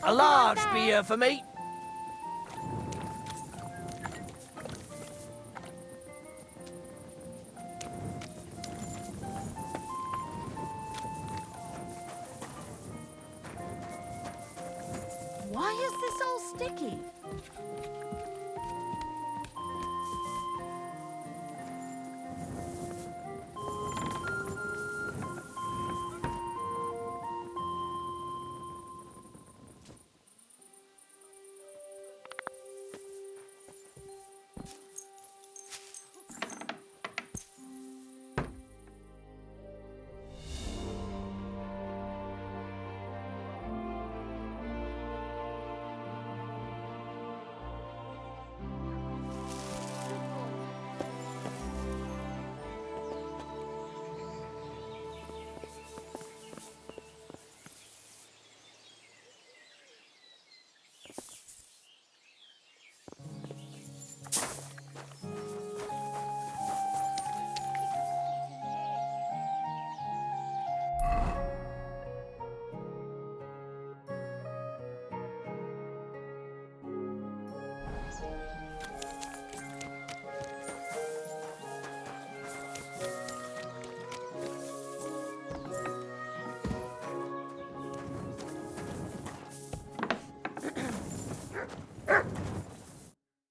A large beer for me. Why is this all sticky?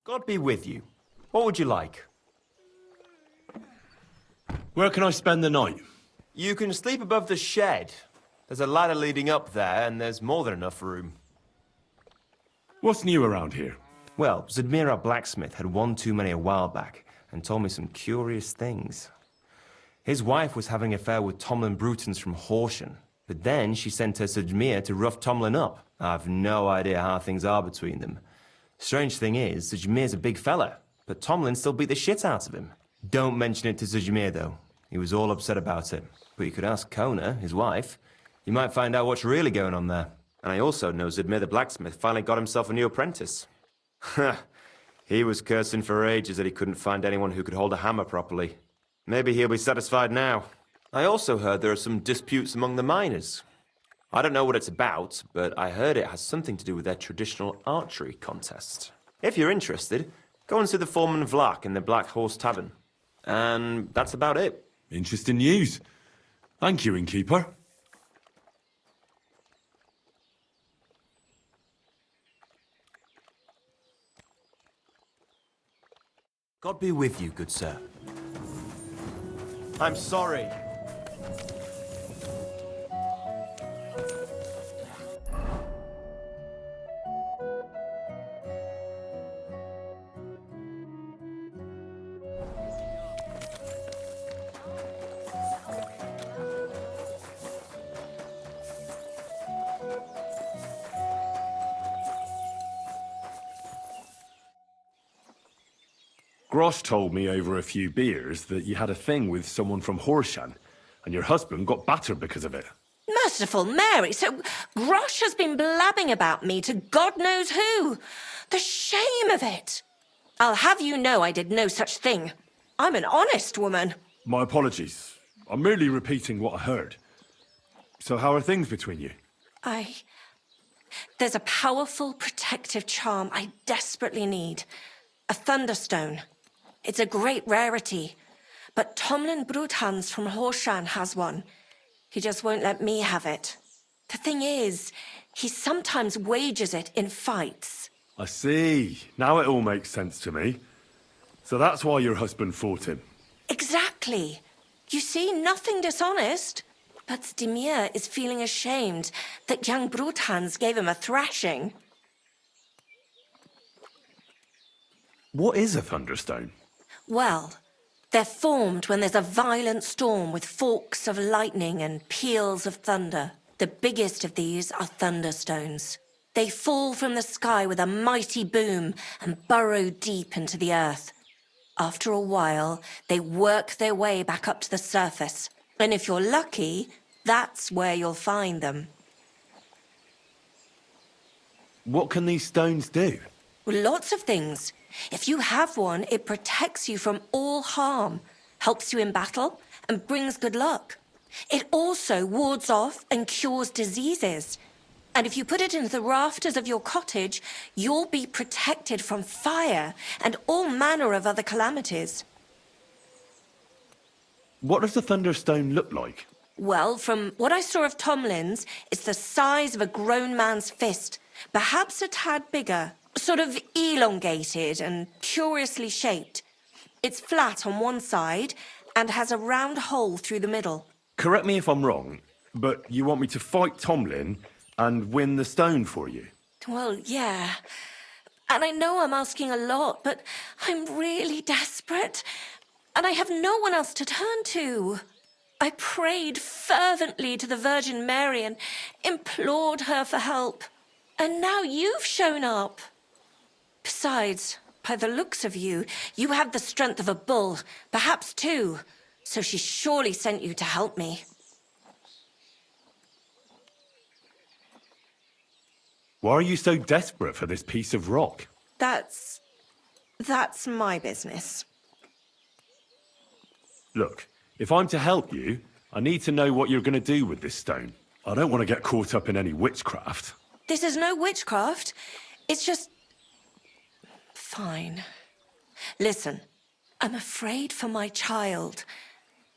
God be with you. What would you like? Where can I spend the night? You can sleep above the shed. There's a ladder leading up there, and there's more than enough room. What's new around here? Well, Zadmir our blacksmith had one too many a while back, and told me some curious things. His wife was having an affair with Tomlin Brutons from Horsham, but then she sent her Zadmir to rough Tomlin up. I've no idea how things are between them. Strange thing is, Zadmir's a big fella, but Tomlin still beat the shit out of him. Don't mention it to Zadmir, though. He was all upset about it. But you could ask Kona, his wife. You might find out what's really going on there. And I also know Zadmir the blacksmith finally got himself a new apprentice. He was cursing for ages that he couldn't find anyone who could hold a hammer properly. Maybe he'll be satisfied now. I also heard there are some disputes among the miners. I don't know what it's about, but I heard it has something to do with their traditional archery contest. If you're interested, go and see the foreman Vlak in the Black Horse Tavern. And that's about it. Interesting news. Thank you, innkeeper. God be with you, good sir. I'm sorry. Grosh told me over a few beers that you had a thing with someone from Horsham, and your husband got battered because of it. Merciful Mary, so Grosh has been blabbing about me to God knows who. The shame of it. I'll have you know I did no such thing. I'm an honest woman. My apologies. I'm merely repeating what I heard. So how are things between you? There's a powerful protective charm I desperately need. A Thunderstone. It's a great rarity. But Tomlin Bruthans from Horsham has one. He just won't let me have it. The thing is, he sometimes wages it in fights. I see. Now it all makes sense to me. So that's why your husband fought him. Exactly. You see, nothing dishonest. But Zdemir is feeling ashamed that young Bruthans gave him a thrashing. What is a Thunderstone? Well, they're formed when there's a violent storm with forks of lightning and peals of thunder. The biggest of these are thunderstones. They fall from the sky with a mighty boom and burrow deep into the earth. After a while, they work their way back up to the surface. And if you're lucky, that's where you'll find them. What can these stones do? Well, lots of things. If you have one, it protects you from all harm, helps you in battle, and brings good luck. It also wards off and cures diseases. And if you put it into the rafters of your cottage, you'll be protected from fire and all manner of other calamities. What does the Thunderstone look like? Well, from what I saw of Tomlin's, it's the size of a grown man's fist, perhaps a tad bigger, sort of elongated and curiously shaped. It's flat on one side and has a round hole through the middle. Correct me if I'm wrong, but you want me to fight Tomlin and win the stone for you? Well, yeah. And I know I'm asking a lot, but I'm really desperate. And I have no one else to turn to. I prayed fervently to the Virgin Mary and implored her for help. And now you've shown up. Besides, by the looks of you, you have the strength of a bull, perhaps two. So she surely sent you to help me. Why are you so desperate for this piece of rock? That's my business. Look, if I'm to help you, I need to know what you're going to do with this stone. I don't want to get caught up in any witchcraft. This is no witchcraft. It's just... Fine. Listen, I'm afraid for my child.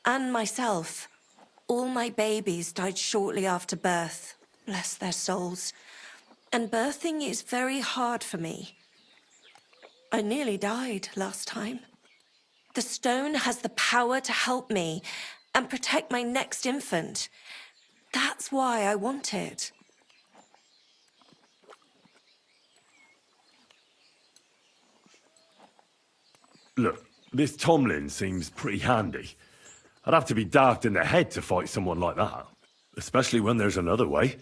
And myself. All my babies died shortly after birth. Bless their souls. And birthing is very hard for me. I nearly died last time. The stone has the power to help me and protect my next infant. That's why I want it. Look, this Tomlin seems pretty handy. I'd have to be daft in the head to fight someone like that. Especially when there's another way.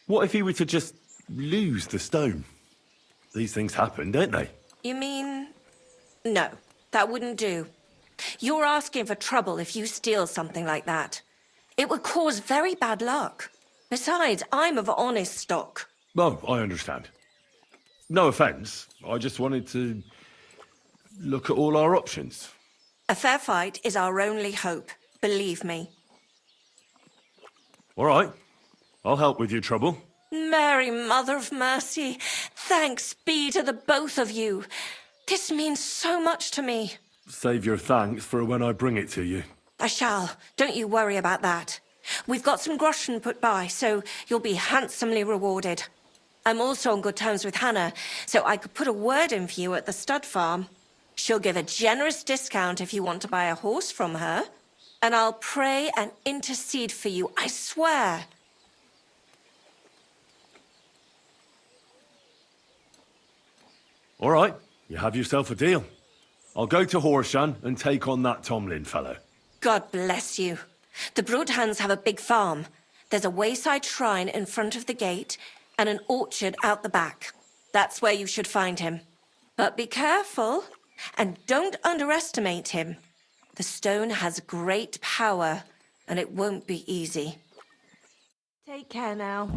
What if he were to just lose the stone? These things happen, don't they? You mean... No, that wouldn't do. You're asking for trouble if you steal something like that. It would cause very bad luck. Besides, I'm of honest stock. Oh, I understand. No offense. I just wanted to look at all our options. A fair fight is our only hope, believe me. All right. I'll help with your trouble. Mary, Mother of Mercy, thanks be to the both of you. This means so much to me. Save your thanks for when I bring it to you. I shall. Don't you worry about that. We've got some groschen put by, so you'll be handsomely rewarded. I'm also on good terms with Hannah, so I could put a word in for you at the stud farm. She'll give a generous discount if you want to buy a horse from her. And I'll pray and intercede for you, I swear. All right. You have yourself a deal. I'll go to Horshan and take on that Tomlin fellow. God bless you. The Broadhands have a big farm. There's a wayside shrine in front of the gate and an orchard out the back. That's where you should find him. But be careful and don't underestimate him. The stone has great power and it won't be easy. Take care now.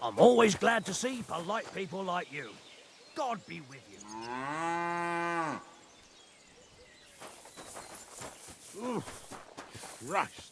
I'm always glad to see polite people like you. God be with you. Ooh, Christ.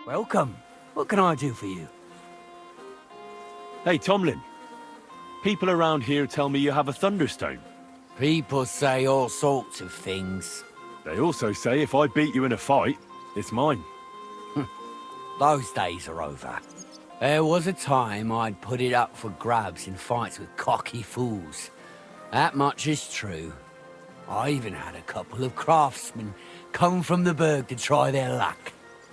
Welcome. What can I do for you? Hey, Tomlin. People around here tell me you have a Thunderstone. People say all sorts of things. They also say if I beat you in a fight, it's mine. Those days are over. There was a time I'd put it up for grabs in fights with cocky fools. That much is true. I even had a couple of craftsmen come from the burg to try their luck.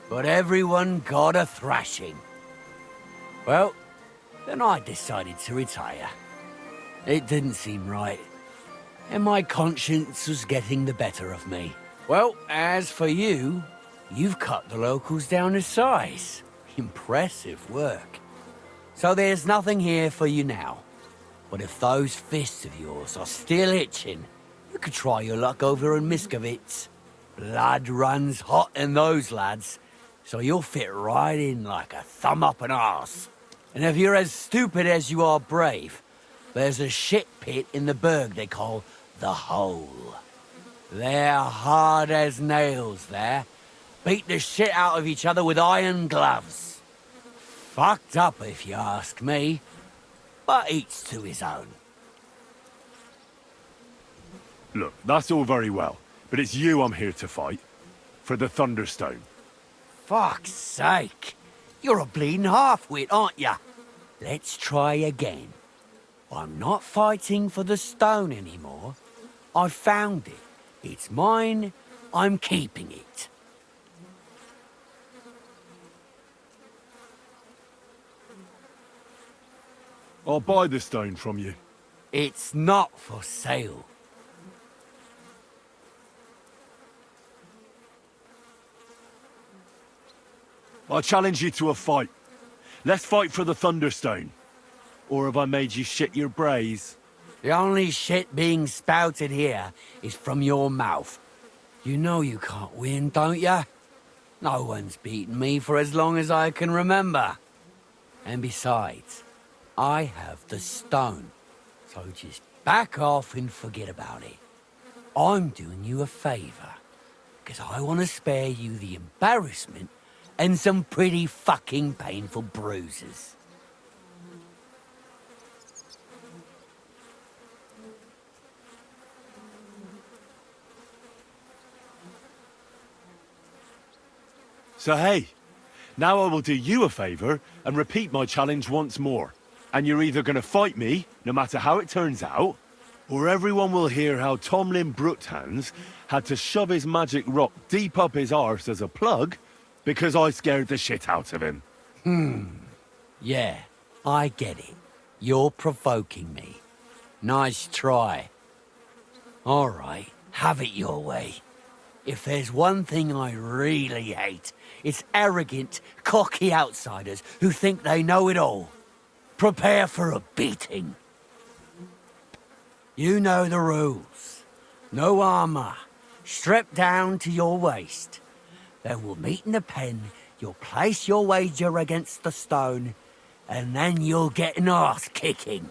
But everyone got a thrashing. Well, then I decided to retire. It didn't seem right, and my conscience was getting the better of me. Well, as for you, you've cut the locals down to size. Impressive work. So there's nothing here for you now. But if those fists of yours are still itching, you could try your luck over in Miskovitz. Blood runs hot in those lads, so you'll fit right in like a thumb up an arse. And if you're as stupid as you are brave, there's a shit pit in the burg they call the Hole. They're hard as nails there. Beat the shit out of each other with iron gloves. Fucked up if you ask me, but each to his own. Look, that's all very well, but it's you I'm here to fight. For the Thunderstone. Fuck's sake. You're a bleeding half-wit, aren't ya? Let's try again. I'm not fighting for the stone anymore. I found it. It's mine. I'm keeping it. I'll buy the stone from you. It's not for sale. I challenge you to a fight. Let's fight for the Thunderstone. Or have I made you shit your brays? The only shit being spouted here is from your mouth. You know you can't win, don't ya? No one's beaten me for as long as I can remember. And besides, I have the stone. So just back off and forget about it. I'm doing you a favor. Because I want to spare you the embarrassment and some pretty fucking painful bruises. So hey, now I will do you a favor and repeat my challenge once more. And you're either gonna fight me, no matter how it turns out, or everyone will hear how Tomlin Bruthands had to shove his magic rock deep up his arse as a plug because I scared the shit out of him. Yeah, I get it. You're provoking me. Nice try. All right, have it your way. If there's one thing I really hate, it's arrogant, cocky outsiders who think they know it all. Prepare for a beating. You know the rules. No armor. Stripped down to your waist. Then we'll meet in the pen, you'll place your wager against the stone, and then you'll get an arse kicking.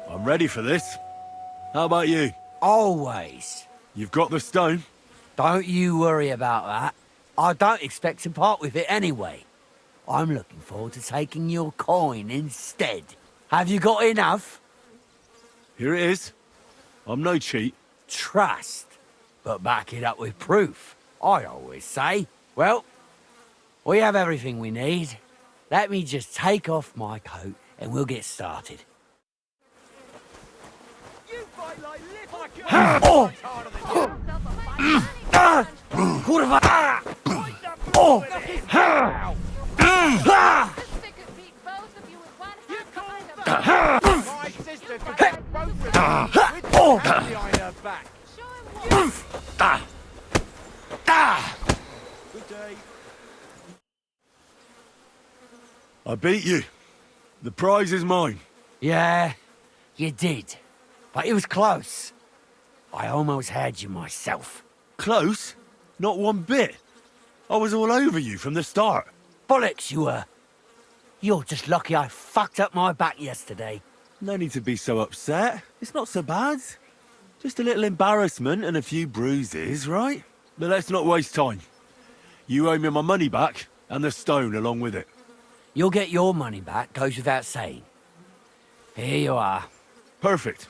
I'm ready for this. How about you? Always. You've got the stone? Don't you worry about that. I don't expect to part with it anyway. I'm looking forward to taking your coin instead. Have you got enough? Here it is. I'm no cheat. Trust, but back it up with proof, I always say. Well, we have everything we need. Let me just take off my coat and we'll get started. My sister could take both of you with the hand behind her back. Good day. I beat you. The prize is mine. Yeah, you did. But it was close. I almost had you myself. Close? Not one bit. I was all over you from the start. Bollocks you were. You're just lucky I fucked up my back yesterday. No need to be so upset. It's not so bad. Just a little embarrassment and a few bruises, right? But let's not waste time. You owe me my money back, and the stone along with it. You'll get your money back, goes without saying. Here you are. Perfect.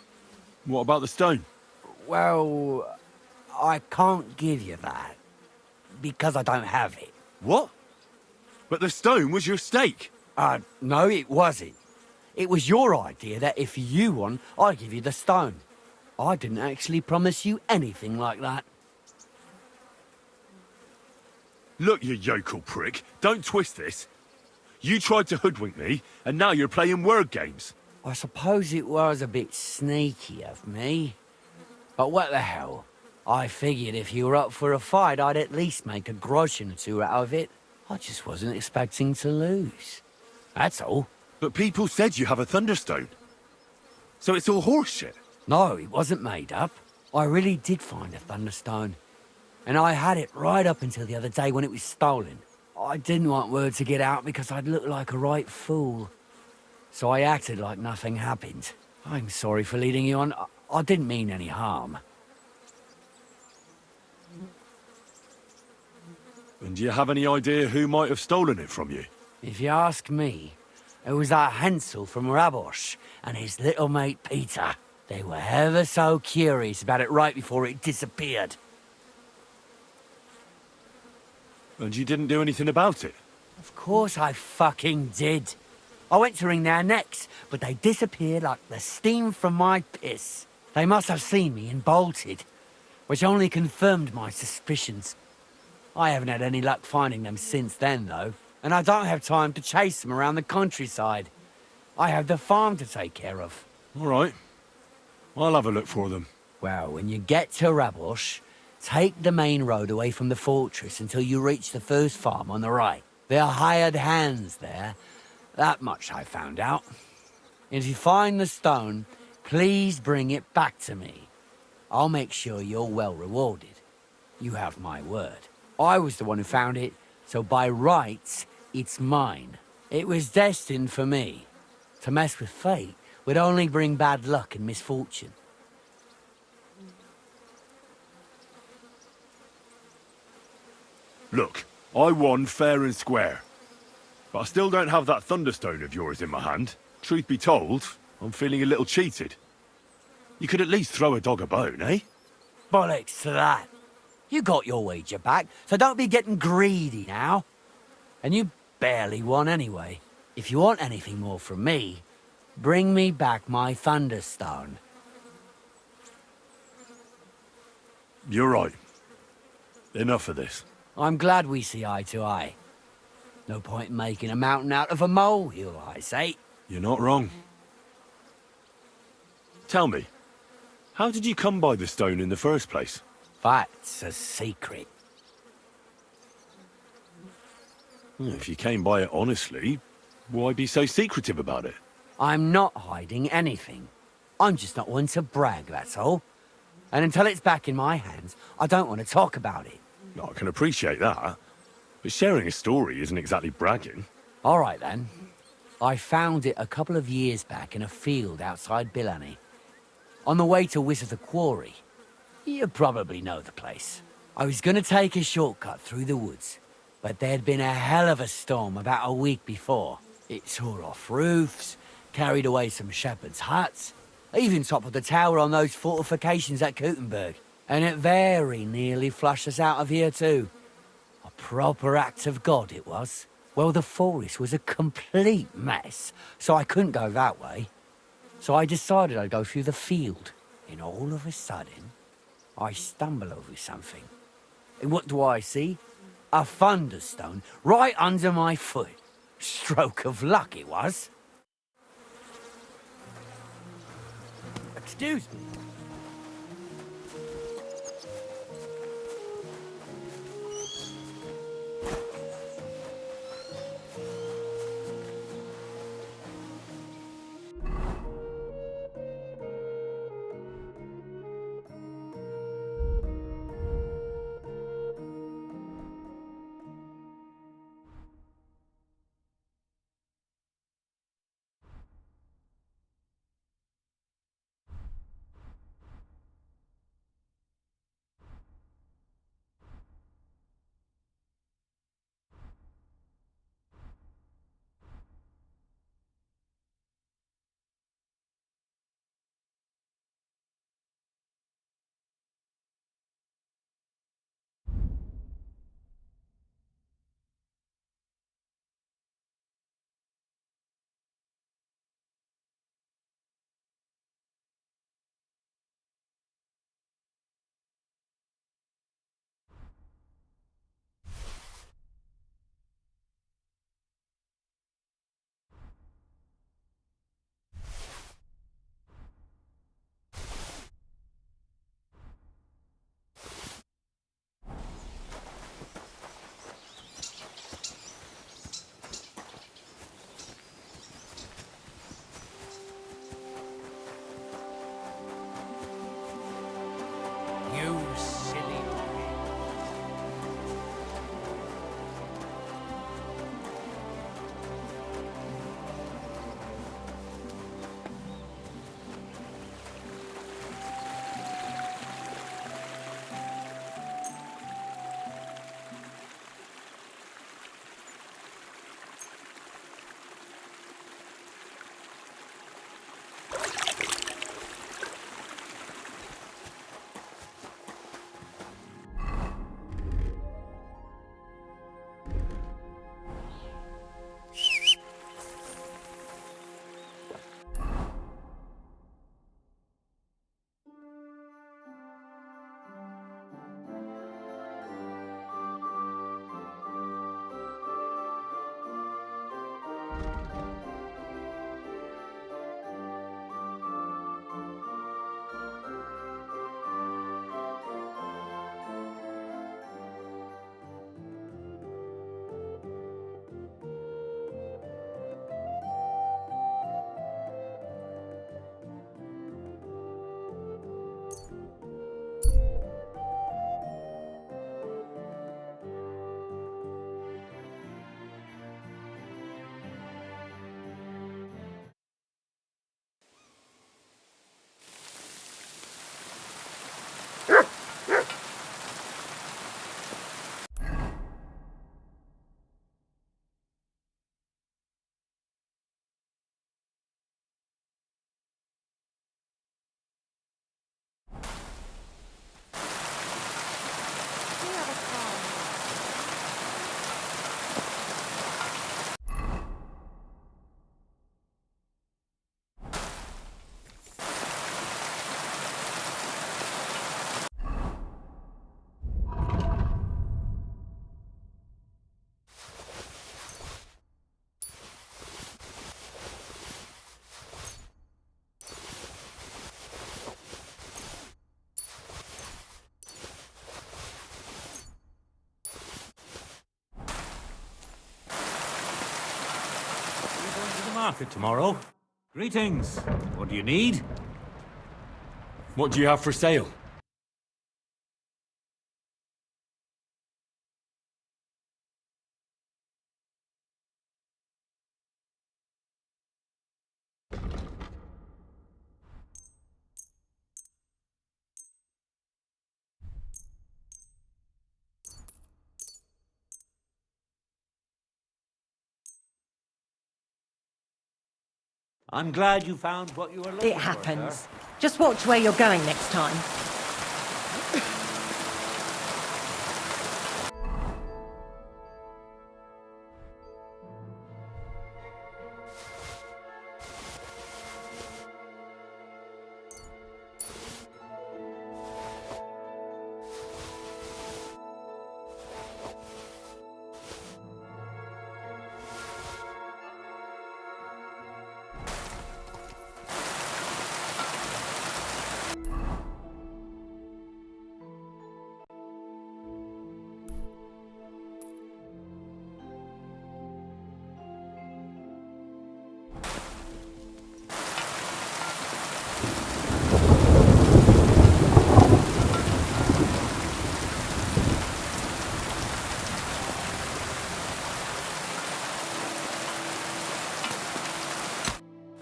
What about the stone? Well, I can't give you that. Because I don't have it. What? But the stone was your stake. No, it wasn't. It was your idea that if you won, I'd give you the stone. I didn't actually promise you anything like that. Look, you yokel prick. Don't twist this. You tried to hoodwink me, and now you're playing word games. I suppose it was a bit sneaky of me. But what the hell? I figured if you were up for a fight, I'd at least make a groschen or two out of it. I just wasn't expecting to lose. That's all. But people said you have a Thunderstone. So it's all horseshit. No, it wasn't made up. I really did find a Thunderstone. And I had it right up until the other day when it was stolen. I didn't want word to get out because I'd look like a right fool. So I acted like nothing happened. I'm sorry for leading you on. I didn't mean any harm. And do you have any idea who might have stolen it from you? If you ask me, it was that Hansel from Rabosh and his little mate Peter. They were ever so curious about it right before it disappeared. And you didn't do anything about it? Of course I fucking did. I went to wring their necks, but they disappeared like the steam from my piss. They must have seen me and bolted, which only confirmed my suspicions. I haven't had any luck finding them since then, though, and I don't have time to chase them around the countryside. I have the farm to take care of. All right. I'll have a look for them. Well, when you get to Rabosh, take the main road away from the fortress until you reach the first farm on the right. There are hired hands there. That much I found out. And if you find the stone, please bring it back to me. I'll make sure you're well rewarded. You have my word. I was the one who found it, so by rights, it's mine. It was destined for me. To mess with fate would only bring bad luck and misfortune. Look, I won fair and square. But I still don't have that Thunderstone of yours in my hand. Truth be told, I'm feeling a little cheated. You could at least throw a dog a bone, eh? Bollocks to that. You got your wager back, so don't be getting greedy now. And you barely won anyway. If you want anything more from me, bring me back my Thunderstone. You're right. Enough of this. I'm glad we see eye to eye. No point in making a mountain out of a molehill, I say. You're not wrong. Tell me, how did you come by the stone in the first place? That's a secret. If you came by it honestly, why be so secretive about it? I'm not hiding anything. I'm just not one to brag, that's all. And until it's back in my hands, I don't want to talk about it. I can appreciate that, but sharing a story isn't exactly bragging. All right, then. I found it a couple of years back in a field outside Billany. On the way to Wizard the Quarry. You probably know the place. I was going to take a shortcut through the woods, but there'd been a hell of a storm about a week before. It tore off roofs, carried away some shepherds' huts, even toppled the tower on those fortifications at Gutenberg. And it very nearly flushed us out of here too. A proper act of God it was. Well, the forest was a complete mess, so I couldn't go that way. So I decided I'd go through the field. And all of a sudden, I stumble over something. And what do I see? A Thunderstone right under my foot. Stroke of luck it was. Excuse me. market tomorrow. Greetings. What do you need? What do you have for sale? I'm glad you found what you were looking It for, happens. sir. Just watch where you're going next time.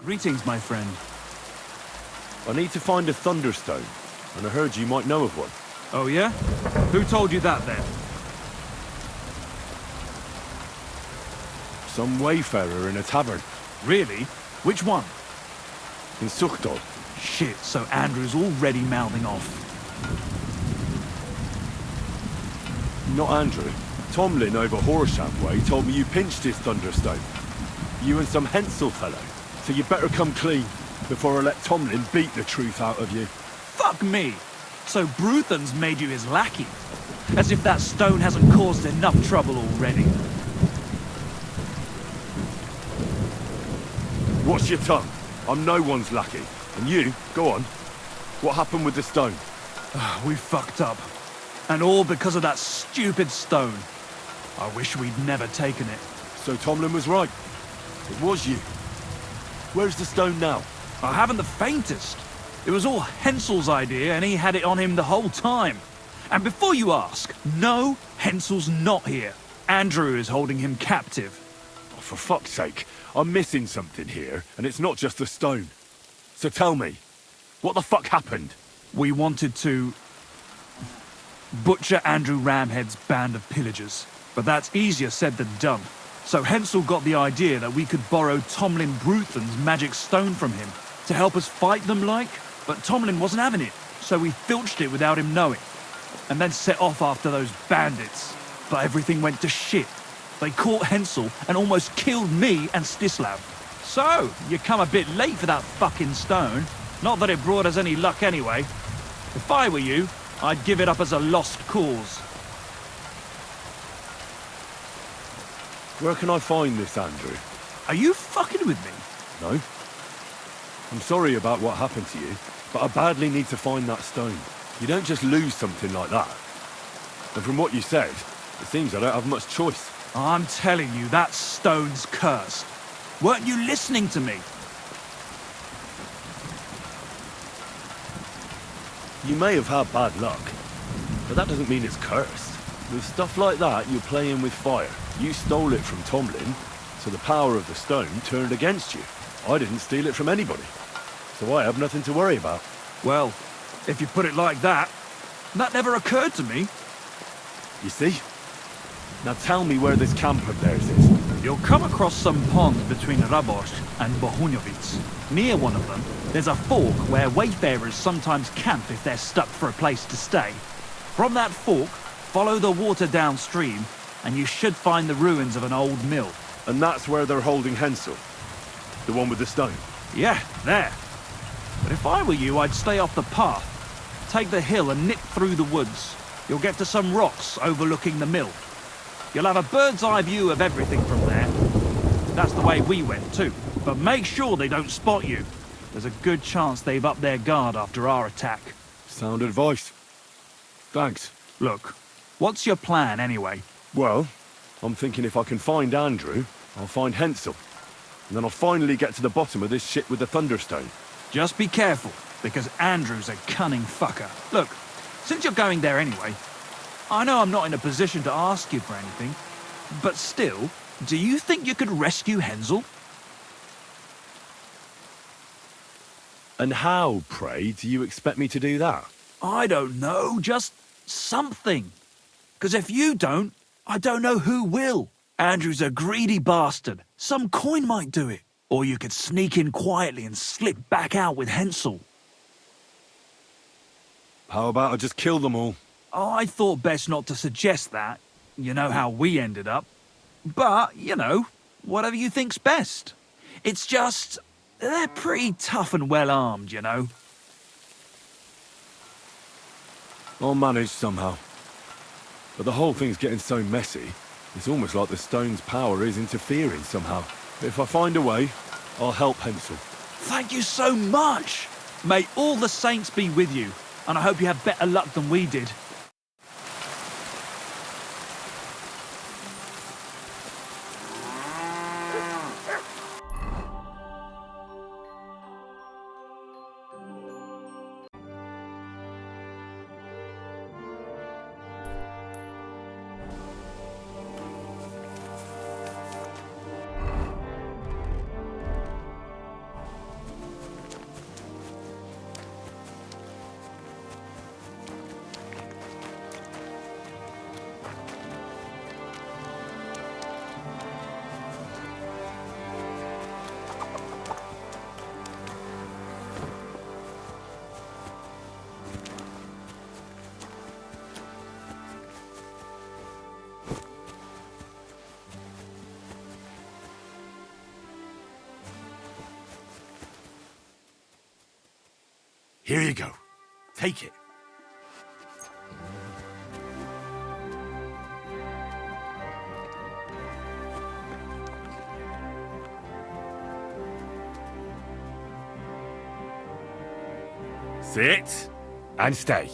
Greetings, my friend. I need to find a Thunderstone, and I heard you might know of one. Oh, yeah? Who told you that, then? Some wayfarer in a tavern Really? Which one? in Suchdol. Shit, so Andrew's already mouthing off. Not Andrew. Tomlin over Horsham Way told me you pinched his Thunderstone. You and some Hensel fellow. So you better come clean before I let Tomlin beat the truth out of you. Fuck me! So Bruthen's made you his lackey? As if that stone hasn't caused enough trouble already. Watch your tongue. I'm no one's lackey. And you, go on. What happened with the stone? We fucked up. And all because of that stupid stone. I wish we'd never taken it. So Tomlin was right. It was you. Where's the stone now? I haven't the faintest. It was all Hensel's idea, and he had it on him the whole time. And before you ask, no, Hensel's not here. Andrew is holding him captive. Oh, for fuck's sake, I'm missing something here, and it's not just the stone. So tell me, what the fuck happened? We wanted to butcher Andrew Ramhead's band of pillagers, but that's easier said than done. So Hensel got the idea that we could borrow Tomlin Bruthen's magic stone from him to help us fight them like, but Tomlin wasn't having it, so we filched it without him knowing, and then set off after those bandits. But everything went to shit. They caught Hensel and almost killed me and Stislav. So, you come a bit late for that fucking stone. Not that it brought us any luck anyway. If I were you, I'd give it up as a lost cause. Where can I find this, Andrew? Are you fucking with me? No? I'm sorry about what happened to you, but I badly need to find that stone. You don't just lose something like that. And from what you said, it seems I don't have much choice. I'm telling you, that stone's cursed. Weren't you listening to me? You may have had bad luck, but that doesn't mean it's cursed. With stuff like that, you're playing with fire. You stole it from Tomlin, so the power of the stone turned against you. I didn't steal it from anybody, so I have nothing to worry about. Well, if you put it like that, that never occurred to me. You see? Now tell me where this camp of theirs is. You'll come across some ponds between Rabosh and Bohunjovic. Near one of them, there's a fork where wayfarers sometimes camp if they're stuck for a place to stay. From that fork, follow the water downstream, and you should find the ruins of an old mill. And that's where they're holding Hensel. The one with the stone. Yeah, there. But if I were you, I'd stay off the path. Take the hill and nip through the woods. You'll get to some rocks overlooking the mill. You'll have a bird's eye view of everything from there. That's the way we went too. But make sure they don't spot you. There's a good chance they've upped their guard after our attack. Sound advice. Thanks. Look, what's your plan anyway? Well, I'm thinking if I can find Andrew, I'll find Hensel. and then I'll finally get to the bottom of this shit with the Thunderstone. Just be careful, because Andrew's a cunning fucker. Look, since you're going there anyway, I know I'm not in a position to ask you for anything, but still, do you think you could rescue Hensel? And how, pray, do you expect me to do that? I don't know, just something. Because if you don't, I don't know who will. Andrew's a greedy bastard. Some coin might do it. Or you could sneak in quietly and slip back out with Hensel. How about I just kill them all? I thought best not to suggest that. You know how we ended up. But, you know, whatever you think's best. It's just, they're pretty tough and well-armed, you know. I'll manage somehow. But the whole thing's getting so messy, it's almost like the stone's power is interfering somehow. If I find a way, I'll help Hensel. Thank you so much! May all the saints be with you, and I hope you have better luck than we did. Here you go. Take it. Sit and stay.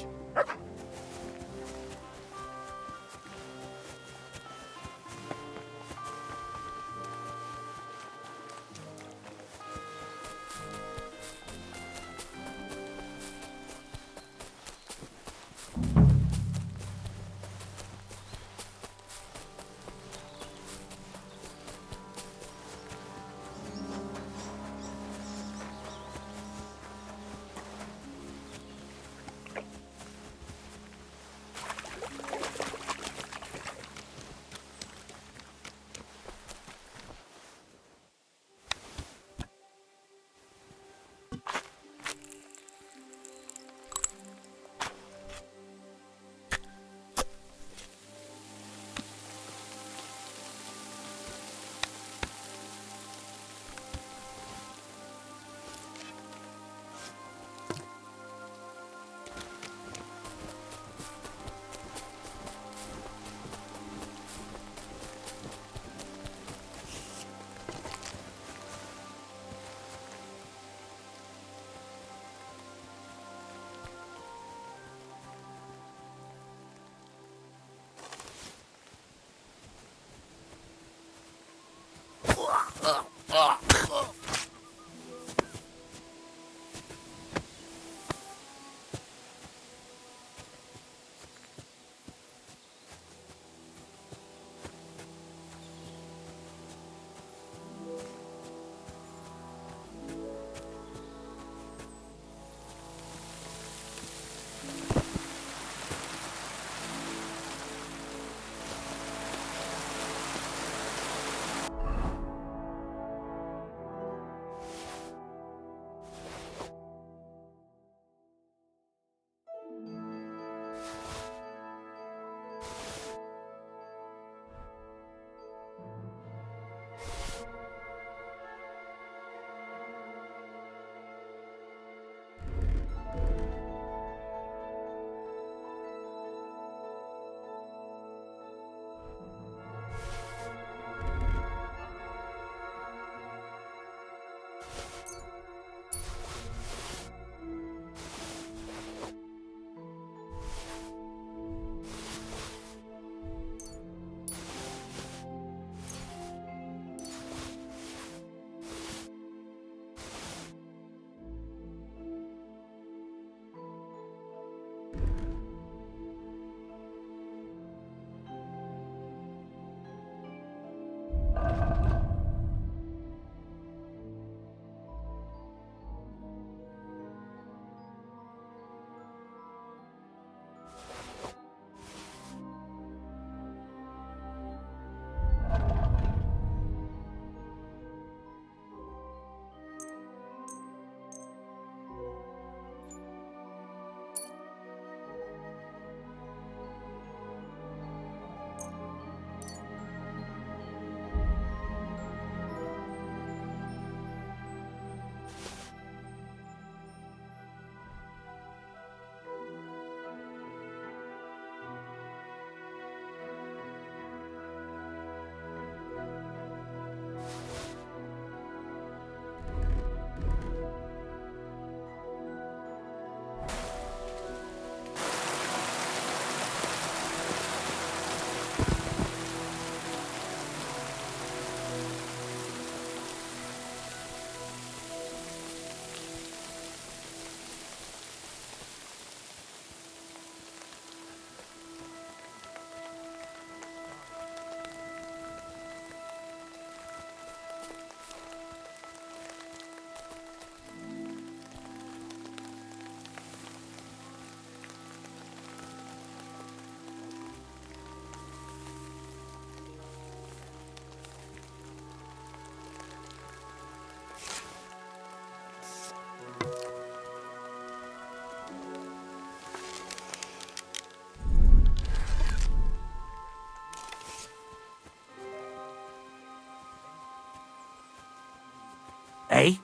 Eh?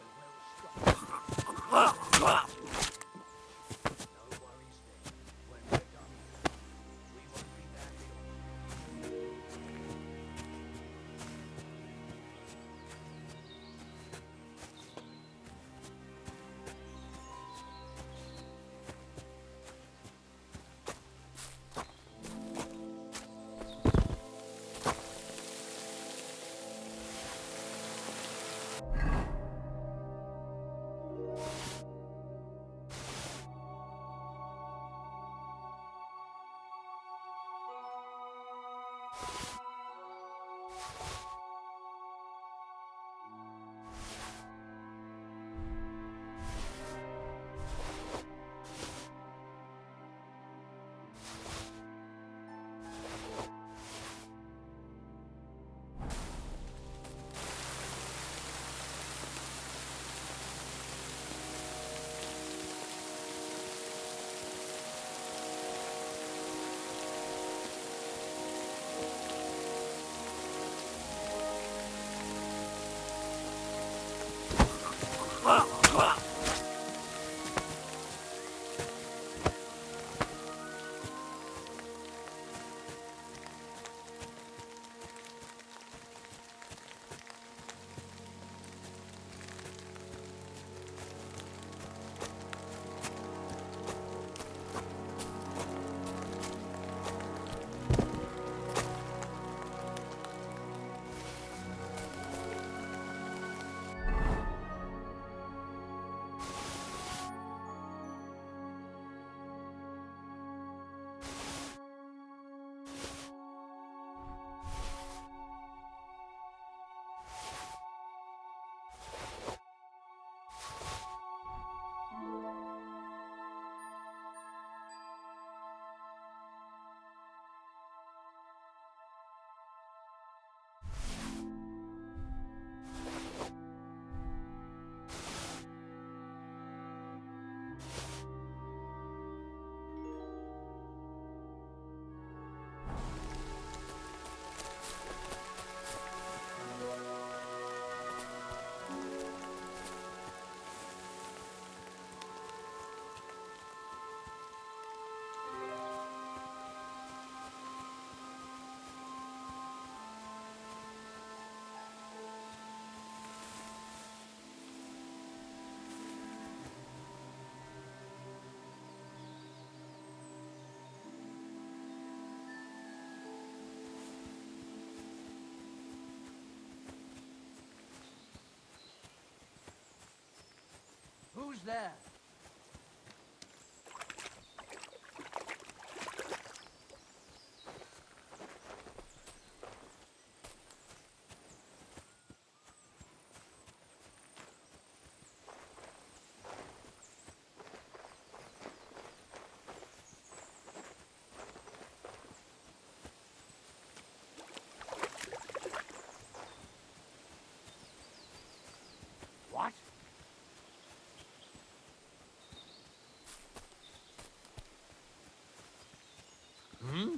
Who's there? What? Hmm?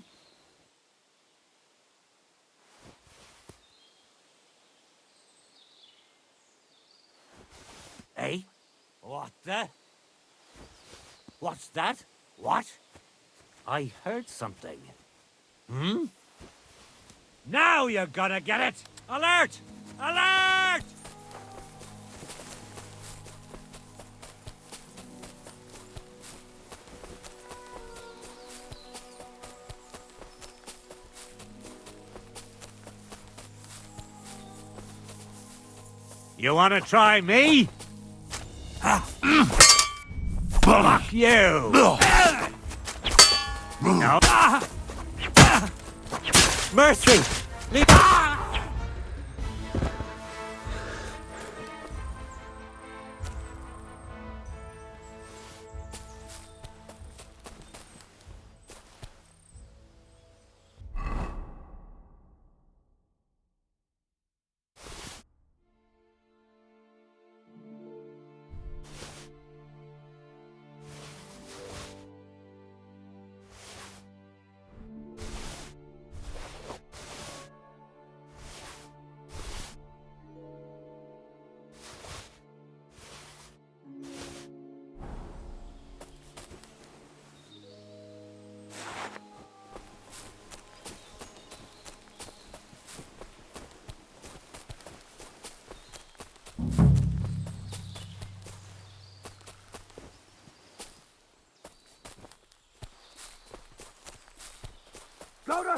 Eh? What the? What's that? What? I heard something. Hmm? Now you're gonna get it! Alert! Alert! You wanna try me? Fuck you! No. Mercy! Leave.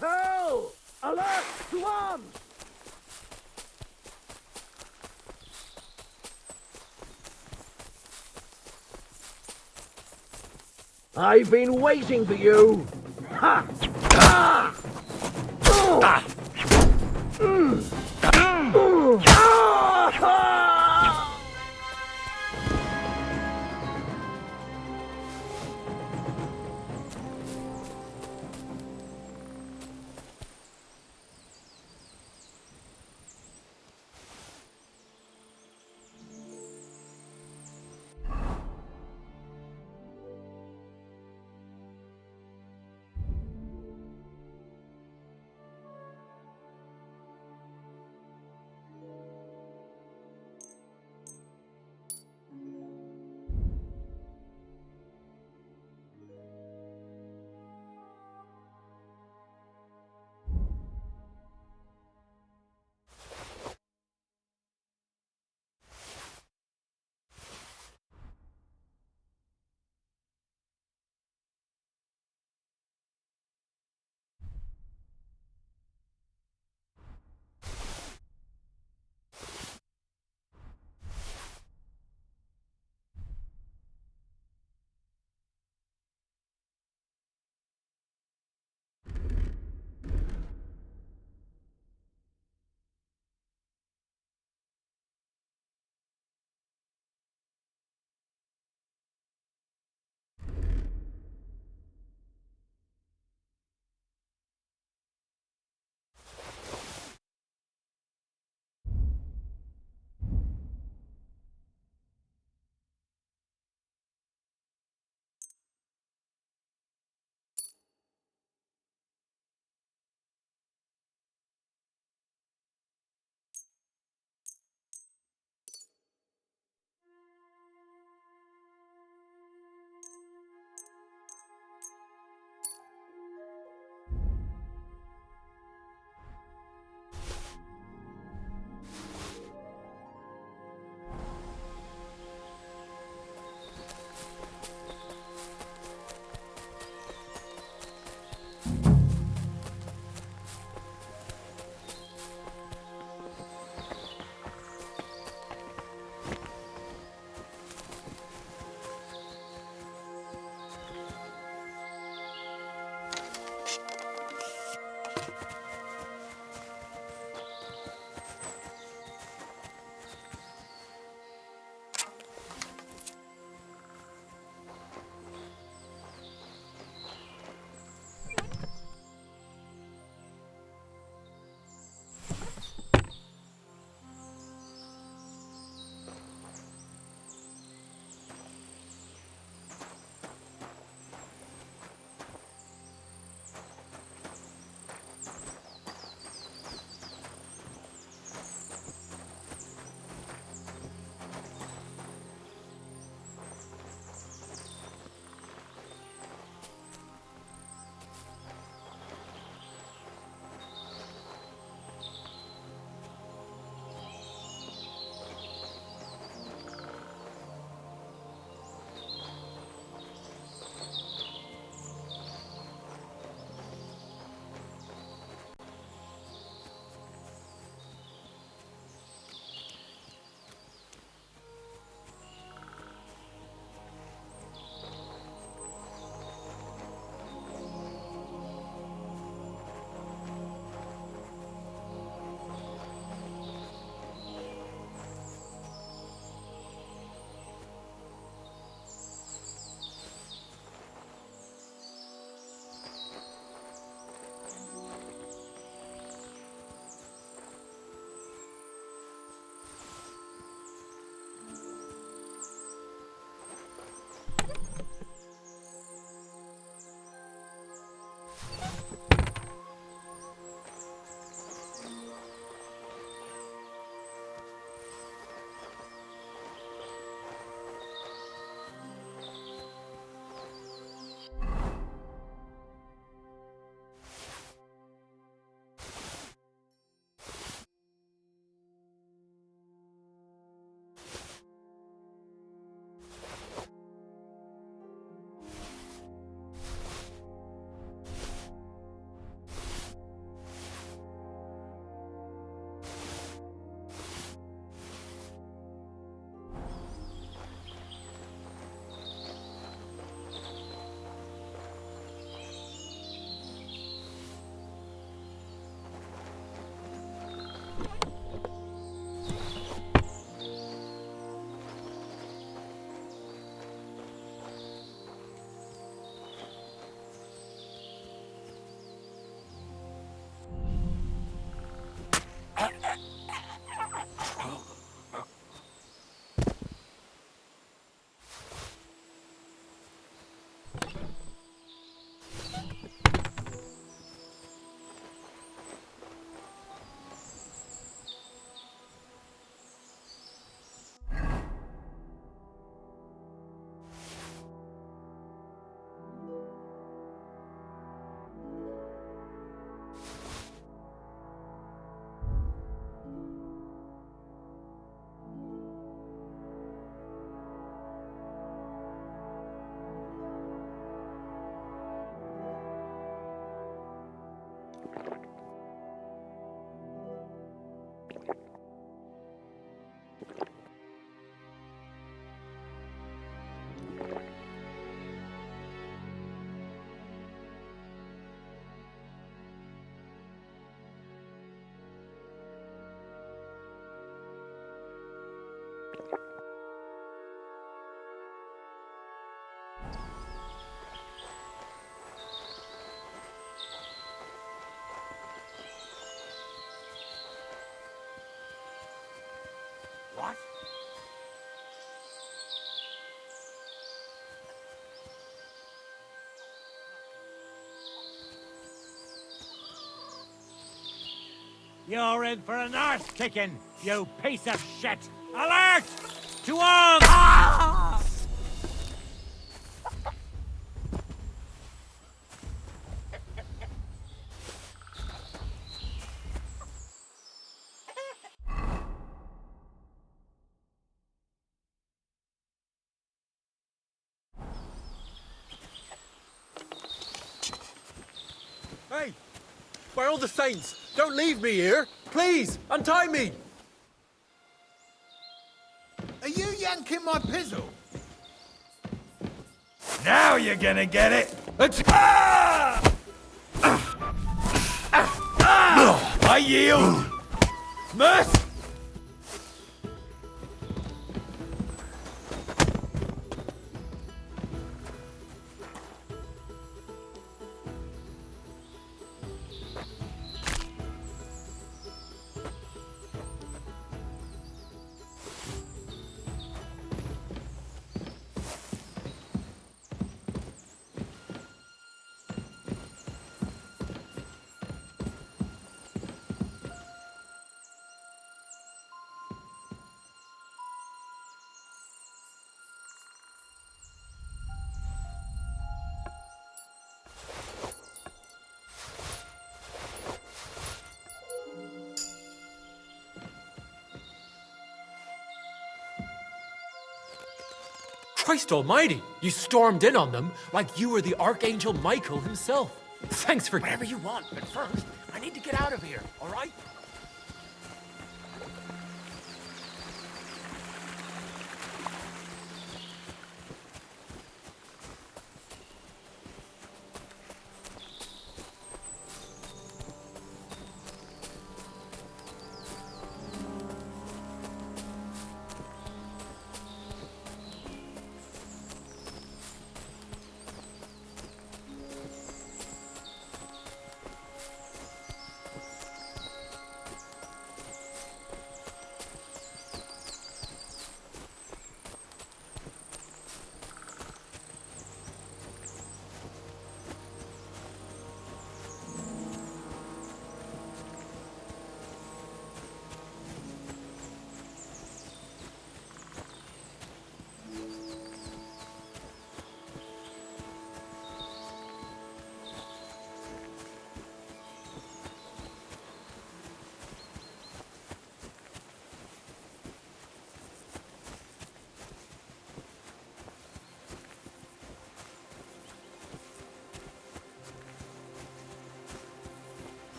hell! Alert! To arms! I've been waiting for you! Ha! Ah! Ah! Ah! What? You're in for an arse kicking, you piece of shit! Alert! To arms! Ah! Hey! By all the saints, don't leave me here! Please, untie me! Are you yanking my pizzle? Now you're gonna get it! I yield! Mercy! Christ almighty! You stormed in on them like you were the Archangel Michael himself. Thanks for— Whatever you want, but first, I need to get out of here, all right?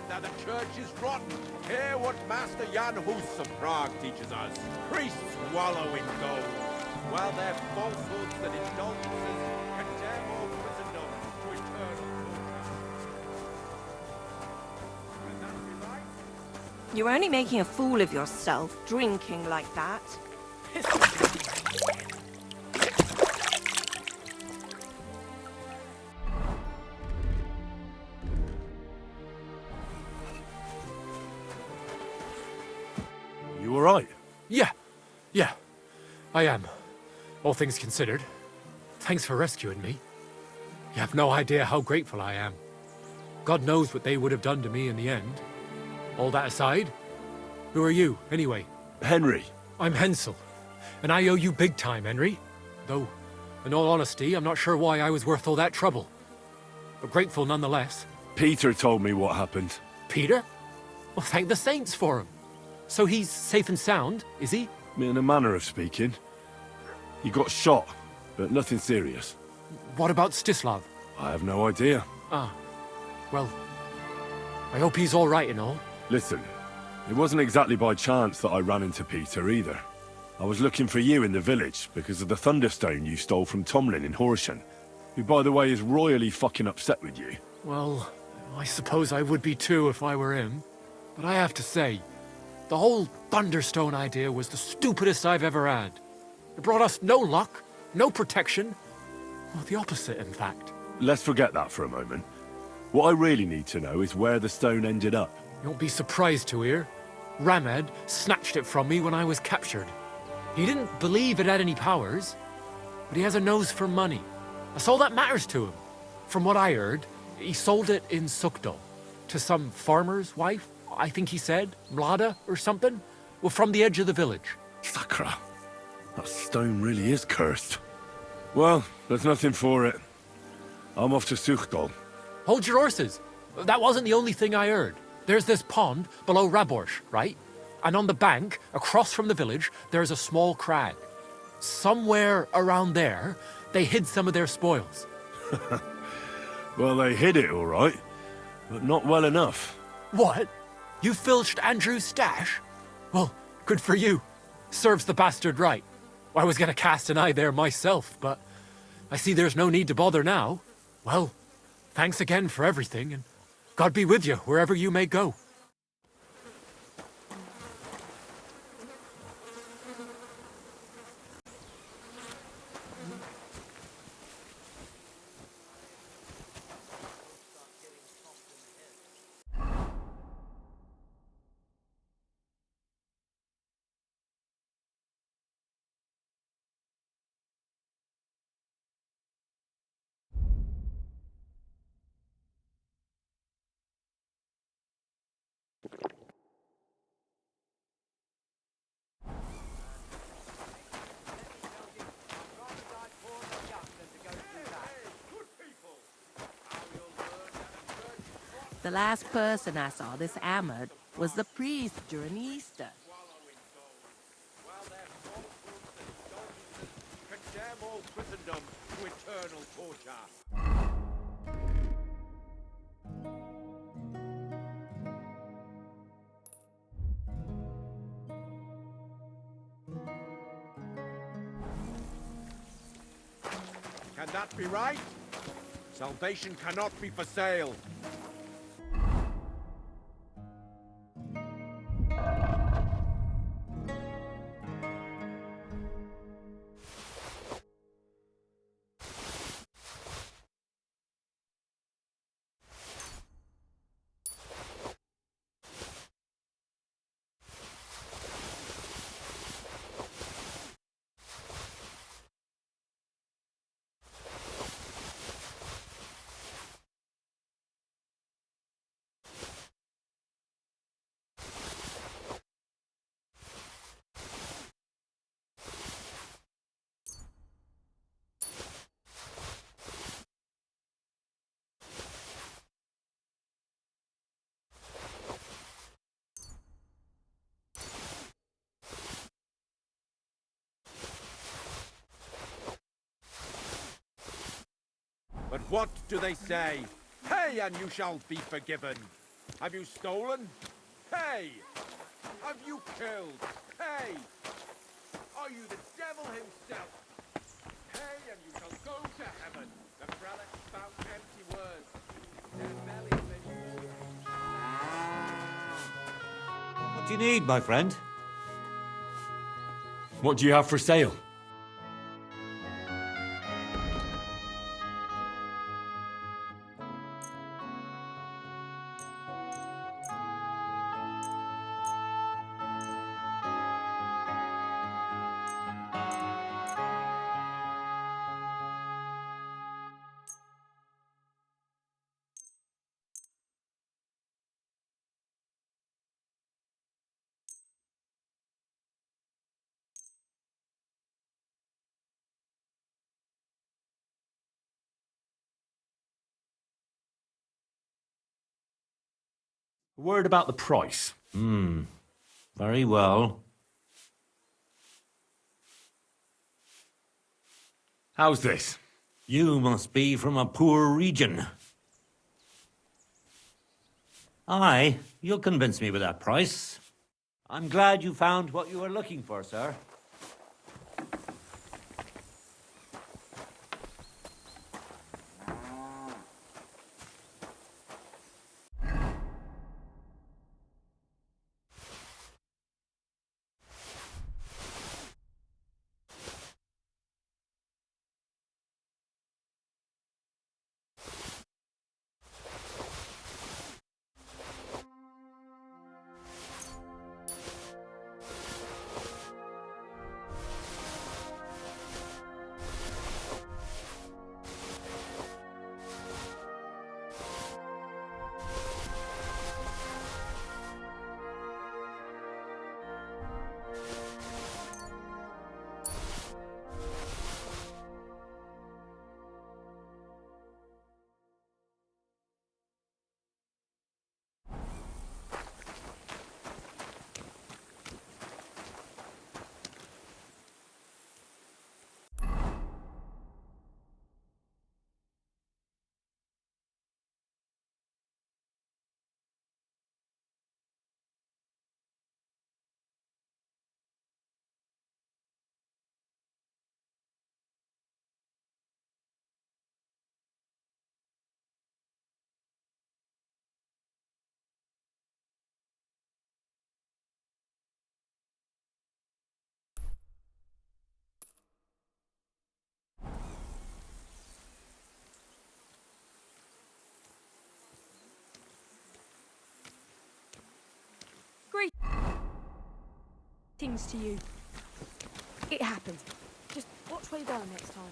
That the church is rotten. Hear what Master Jan Hus of Prague teaches us. Priests wallow in gold, while their falsehoods and indulgences condemn all Christendom to eternal torture. Can that be right? You're only making a fool of yourself, drinking like that. You all right? Yeah, I am. All things considered. Thanks for rescuing me. You have no idea how grateful I am. God knows what they would have done to me in the end. All that aside, who are you, anyway? Henry. I'm Hensel, and I owe you big time, Henry. Though, in all honesty, I'm not sure why I was worth all that trouble. But grateful nonetheless. Peter told me what happened. Peter? Well, thank the saints for him. So he's safe and sound, is he? In a manner of speaking. He got shot, but nothing serious. What about Stislav? I have no idea. Ah, Well, I hope he's all right and all. Listen, it wasn't exactly by chance that I ran into Peter either. I was looking for you in the village because of the Thunderstone you stole from Tomlin in Horsham, who, by the way, is royally fucking upset with you. Well, I suppose I would be too if I were him. But I have to say, the whole Thunderstone idea was the stupidest I've ever had. It brought us no luck, no protection. Well, the opposite, in fact. Let's forget that for a moment. What I really need to know is where the stone ended up. You won't be surprised to hear. Ramed snatched it from me when I was captured. He didn't believe it had any powers, but he has a nose for money. That's all that matters to him. From what I heard, he sold it in Sukdal to some farmer's wife, I think he said, Mlada or something, well, from the edge of the village. Sakra, that stone really is cursed. Well, there's nothing for it. I'm off to Sukdal. Hold your horses. That wasn't the only thing I heard. There's this pond below Raborsh, right? And on the bank, across from the village, there's a small crag. Somewhere around there, they hid some of their spoils. Well, they hid it all right, but not well enough. What? You filched Andrew's stash? Well, good for you. Serves the bastard right. I was going to cast an eye there myself, but I see there's no need to bother now. Well, thanks again for everything, and God be with you wherever you may go. The last person I saw this hammered was the priest during Easter. While their falsehoods and indulgences condemn all Christendom to eternal torture. Can that be right? Salvation cannot be for sale. But what do they say? Pay and you shall be forgiven. Have you stolen? Pay! Have you killed? Pay! Are you the devil himself? Pay and you shall go to heaven. The prelates spout empty words. Their bellies they... What do you need, my friend? What do you have for sale? A word about the price. Very well. How's this? You must be from a poor region. Aye, you'll convince me with that price. I'm glad you found what you were looking for, sir. Greetings to you. It happens. Just watch where you're going next time.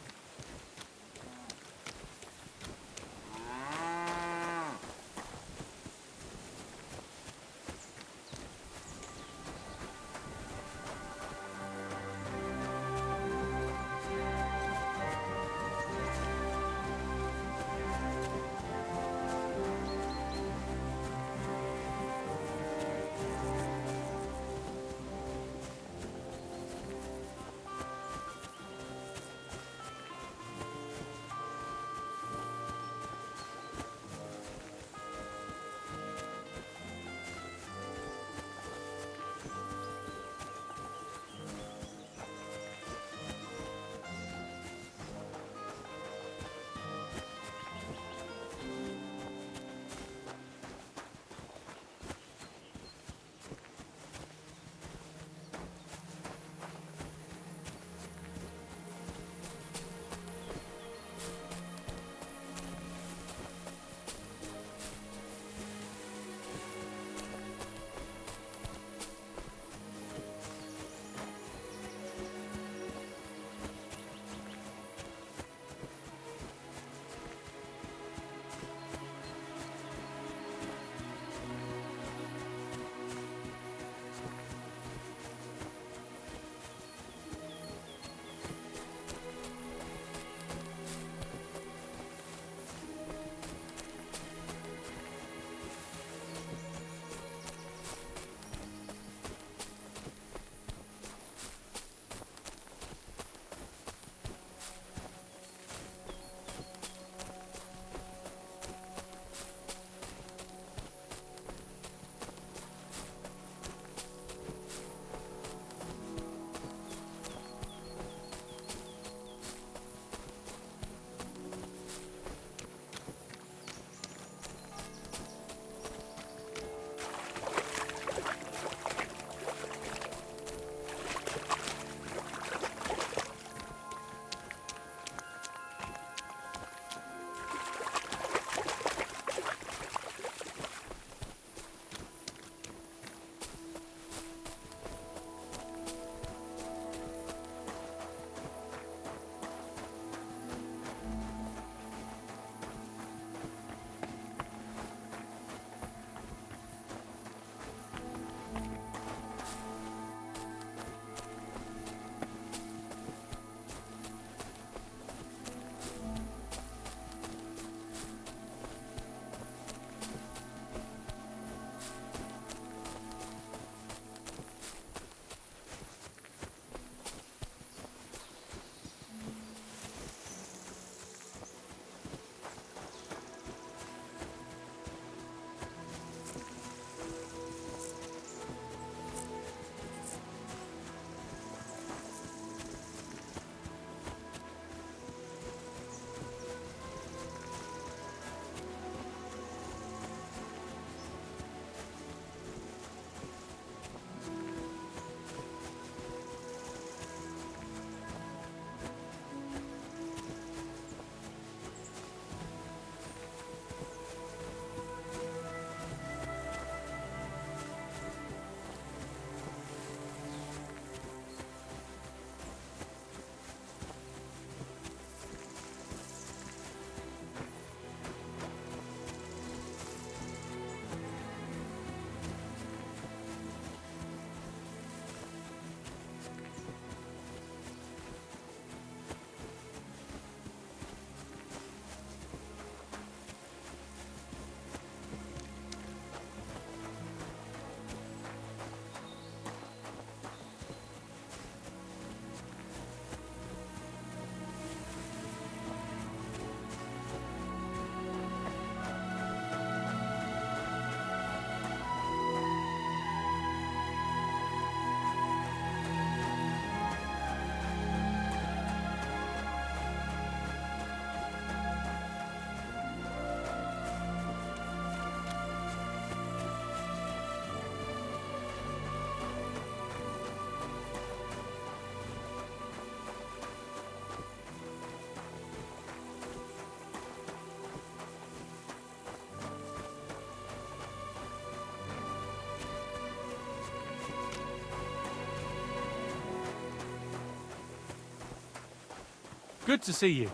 Good to see you.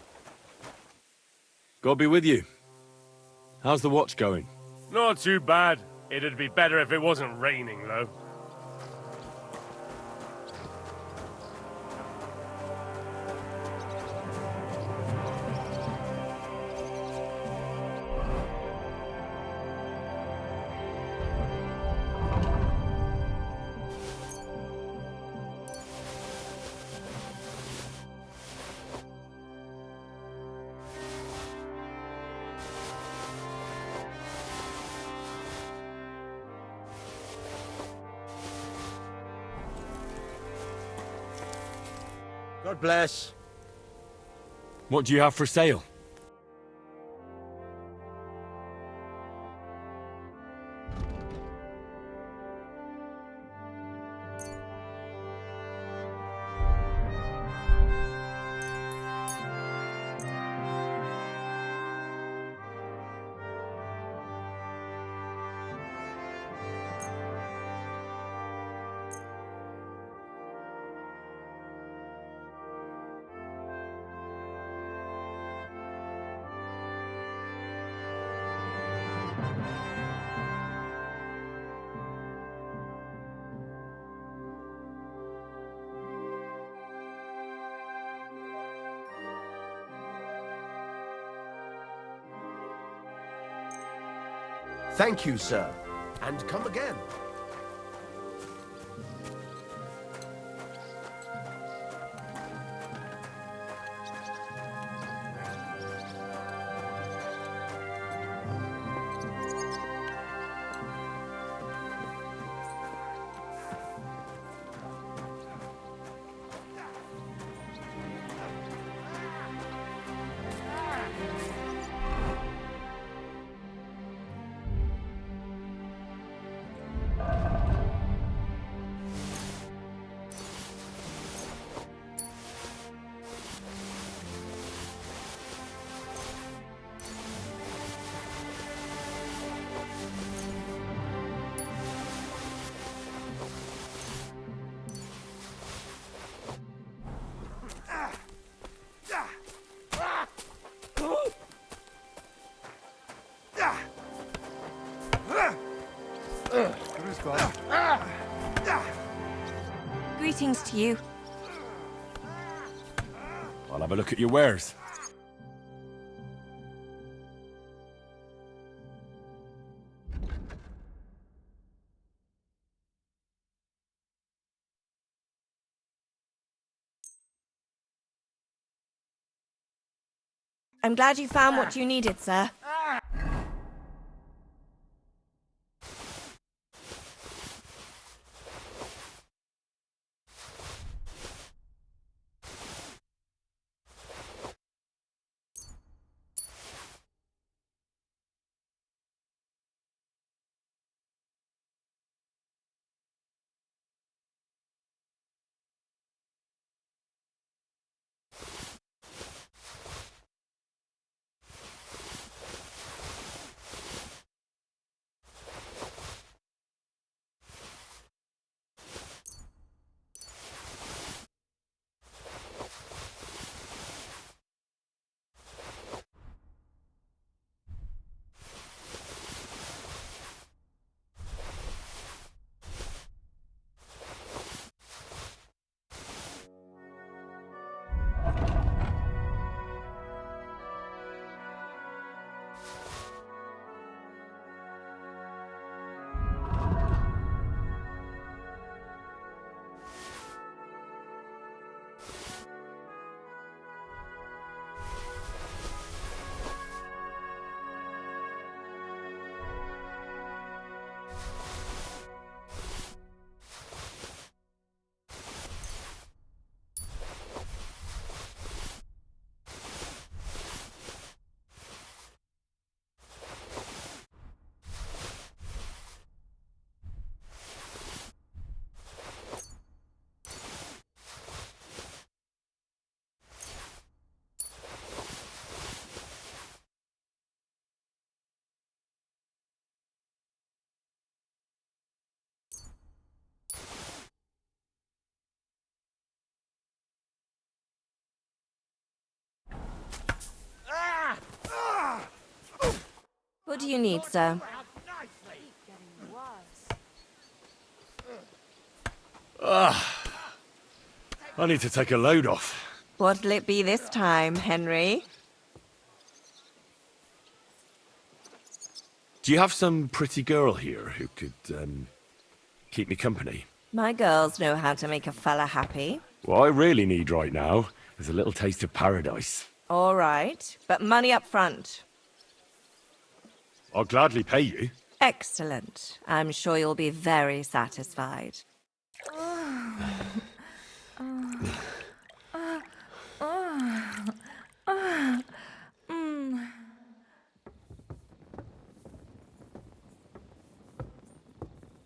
God be with you. How's the watch going? Not too bad. It'd be better if it wasn't raining, though. God bless. What do you have for sale? Thank you, sir. And come again. Greetings to you. I'll have a look at your wares. I'm glad you found what you needed, sir. What do you need, sir? I need to take a load off. What'll it be this time, Henry? Do you have some pretty girl here who could, keep me company? My girls know how to make a fella happy. What I really need right now is a little taste of paradise. All right, but money up front. I'll gladly pay you. Excellent. I'm sure you'll be very satisfied.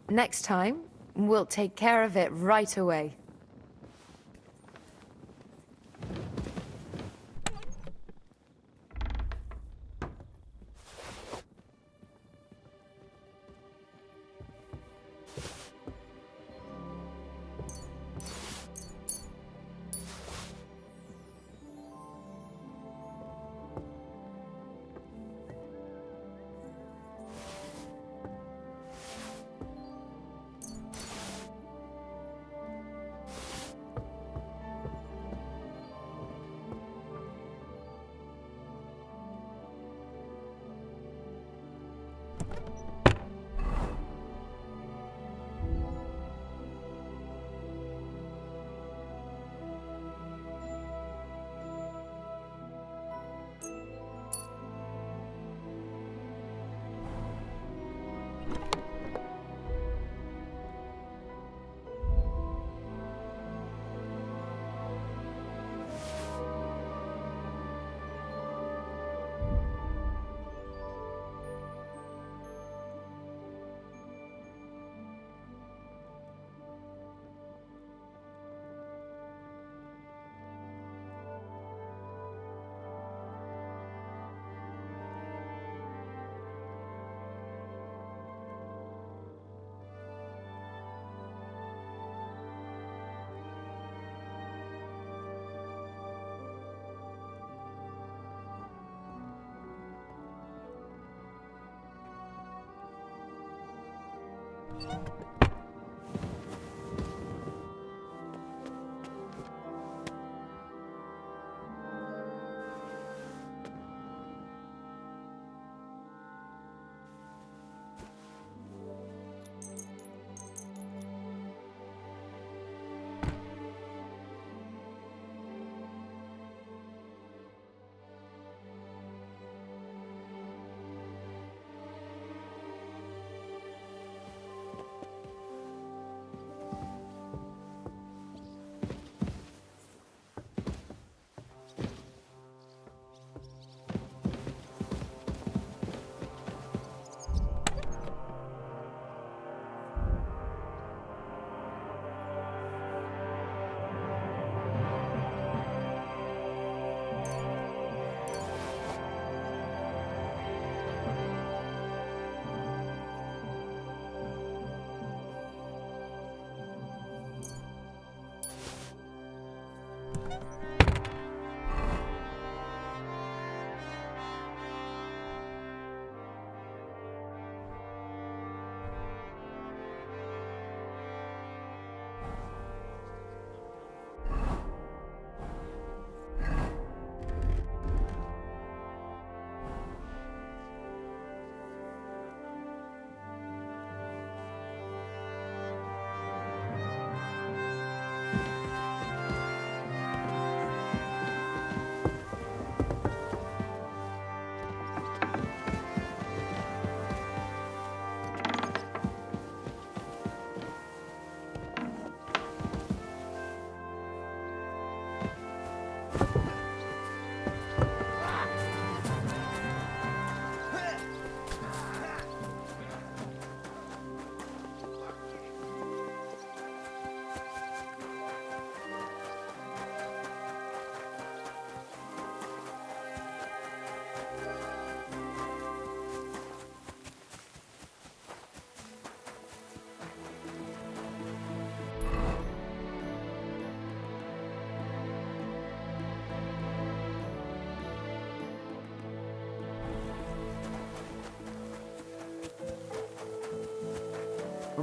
Next time, we'll take care of it right away.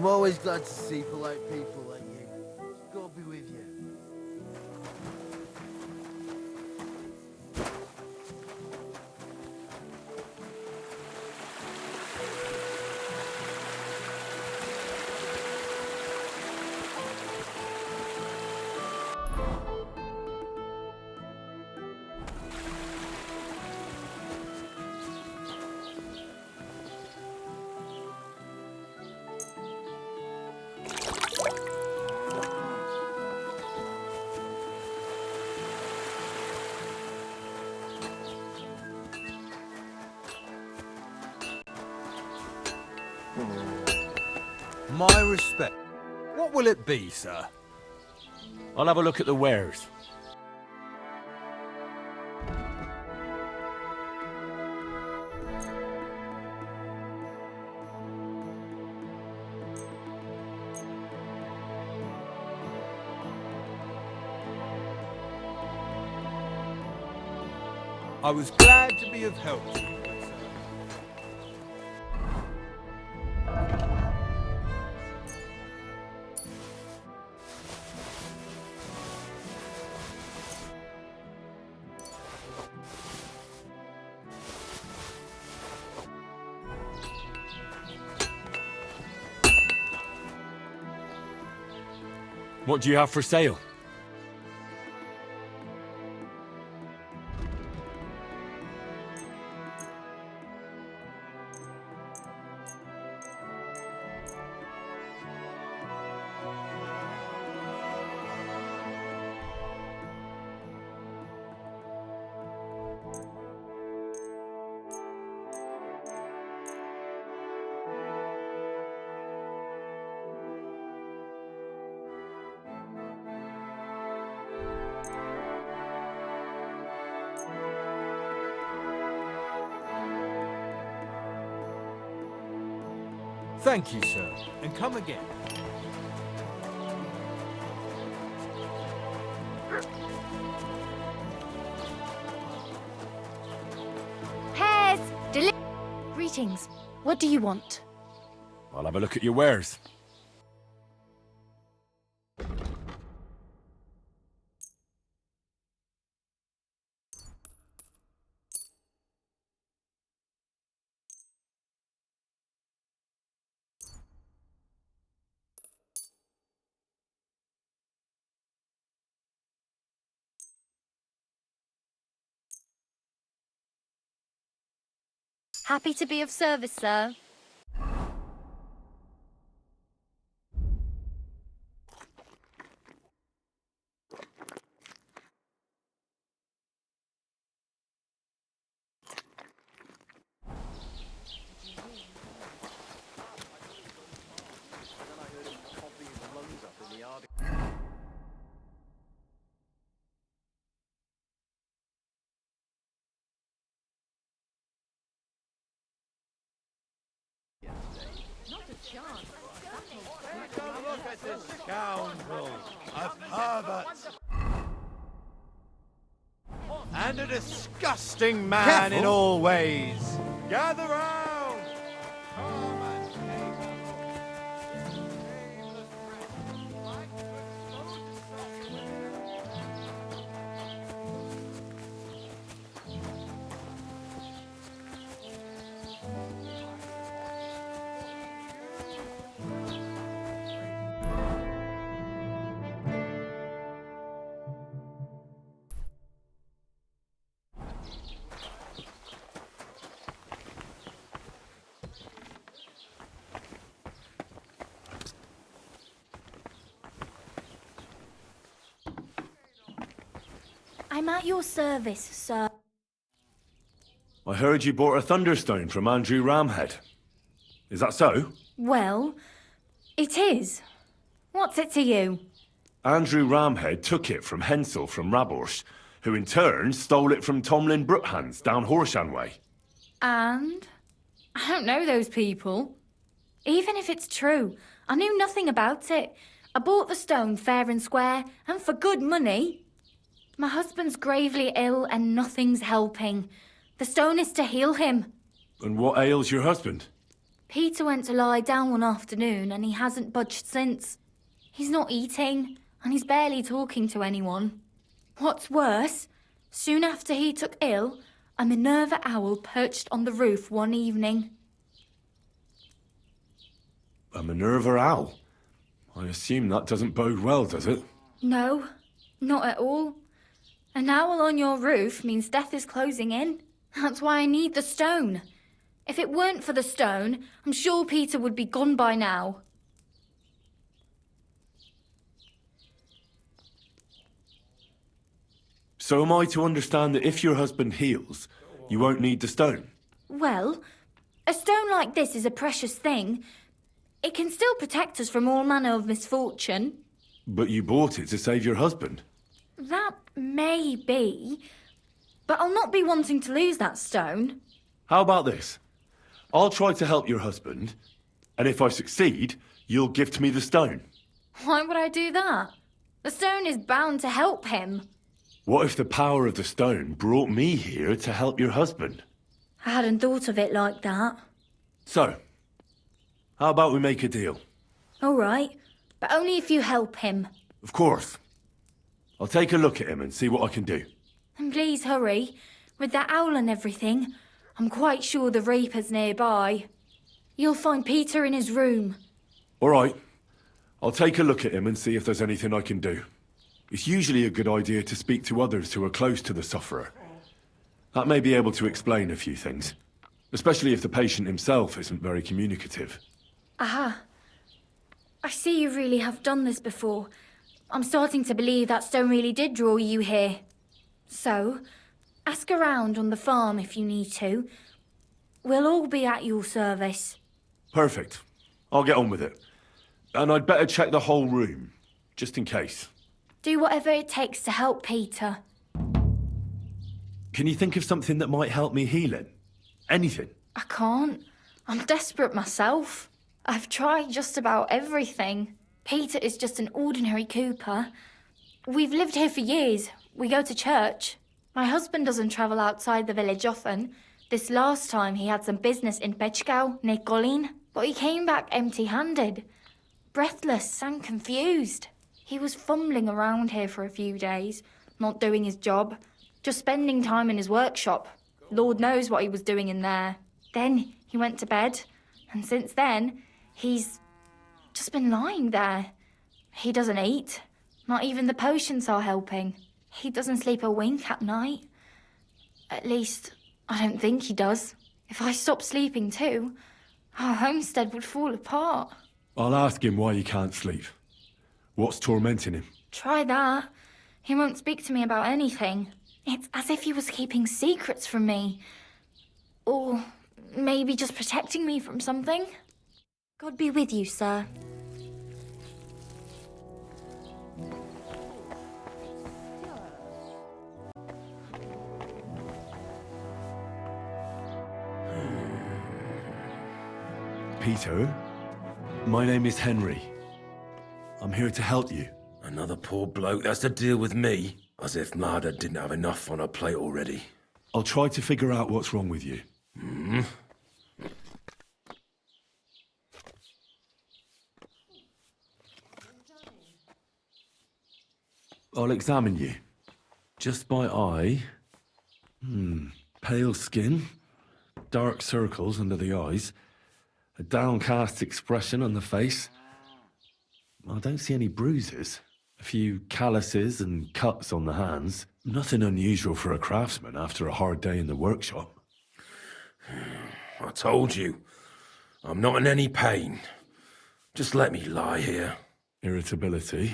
I'm always glad to see polite people like you. God be with you. My respect. What will it be, sir? I'll have a look at the wares. I was glad to be of help to you, good sir. What do you have for sale? Thank you, sir, and come again. Pears! Greetings. What do you want? I'll have a look at your wares. Happy to be of service, sir. Look at this scoundrel of Herbert's. And a disgusting man in all ways. Gather round! Come and take a look. Shameless prick, like to expose I'm at your service, sir. I heard you bought a Thunderstone from Andrew Ramhead. Is that so? Well, it is. What's it to you? Andrew Ramhead took it from Hensel from Raborsh, who in turn stole it from Tomlin Brookhans down Horshan way. And? I don't know those people. Even if it's true, I knew nothing about it. I bought the stone fair and square, and for good money. My husband's gravely ill and nothing's helping. The stone is to heal him. And what ails your husband? Peter went to lie down one afternoon and he hasn't budged since. He's not eating, and he's barely talking to anyone. What's worse, soon after he took ill, a Minerva owl perched on the roof one evening. A Minerva owl? I assume that doesn't bode well, does it? No, not at all. An owl on your roof means death is closing in. That's why I need the stone. If it weren't for the stone, I'm sure Peter would be gone by now. So am I to understand that if your husband heals, you won't need the stone? Well, a stone like this is a precious thing. It can still protect us from all manner of misfortune. But you bought it to save your husband. That may be, but I'll not be wanting to lose that stone. How about this? I'll try to help your husband, and if I succeed, you'll gift me the stone. Why would I do that? The stone is bound to help him. What if the power of the stone brought me here to help your husband? I hadn't thought of it like that. So, how about we make a deal? All right, but only if you help him. Of course. I'll take a look at him and see what I can do. And please hurry. With that owl and everything, I'm quite sure the Reaper's nearby. You'll find Peter in his room. All right. I'll take a look at him and see if there's anything I can do. It's usually a good idea to speak to others who are close to the sufferer. That may be able to explain a few things, especially if the patient himself isn't very communicative. Aha. I see you really have done this before. I'm starting to believe that stone really did draw you here. So, ask around on the farm if you need to. We'll all be at your service. Perfect. I'll get on with it. And I'd better check the whole room, just in case. Do whatever it takes to help Peter. Can you think of something that might help me healing? Anything? I can't. I'm desperate myself. I've tried just about everything. Peter is just an ordinary cooper. We've lived here for years. We go to church. My husband doesn't travel outside the village often. This last time he had some business in Pechgau, near Kolín, but he came back empty-handed. Breathless and confused. He was fumbling around here for a few days, not doing his job, just spending time in his workshop. Lord knows what he was doing in there. Then he went to bed, and since then, he's just been lying there. He doesn't eat. Not even the potions are helping. He doesn't sleep a wink at night. At least, I don't think he does. If I stopped sleeping too, our homestead would fall apart. I'll ask him why he can't sleep. What's tormenting him? Try that. He won't speak to me about anything. It's as if he was keeping secrets from me. Or maybe just protecting me from something. God be with you, sir. Peter, my name is Henry. I'm here to help you. Another poor bloke that's to deal with me. As if Marda didn't have enough on her plate already. I'll try to figure out what's wrong with you. I'll examine you. Just by eye. Pale skin. Dark circles under the eyes. A downcast expression on the face. I don't see any bruises. A few calluses and cuts on the hands. Nothing unusual for a craftsman after a hard day in the workshop. I told you. I'm not in any pain. Just let me lie here. Irritability.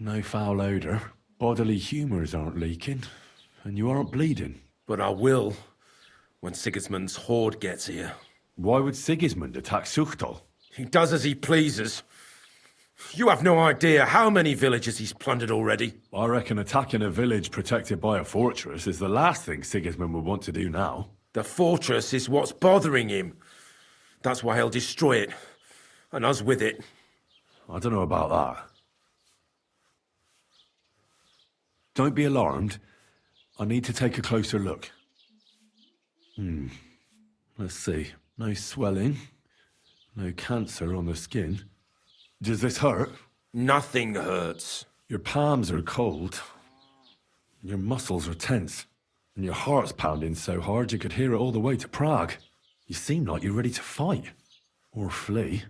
No foul odour. Bodily humours aren't leaking. And you aren't bleeding. But I will, when Sigismund's horde gets here. Why would Sigismund attack Suchtal? He does as he pleases. You have no idea how many villages he's plundered already. I reckon attacking a village protected by a fortress is the last thing Sigismund would want to do now. The fortress is what's bothering him. That's why he'll destroy it. And us with it. I don't know about that. Don't be alarmed. I need to take a closer look. Let's see. No swelling. No cancer on the skin. Does this hurt? Nothing hurts. Your palms are cold. Your muscles are tense. And your heart's pounding so hard you could hear it all the way to Prague. You seem like you're ready to fight. Or flee.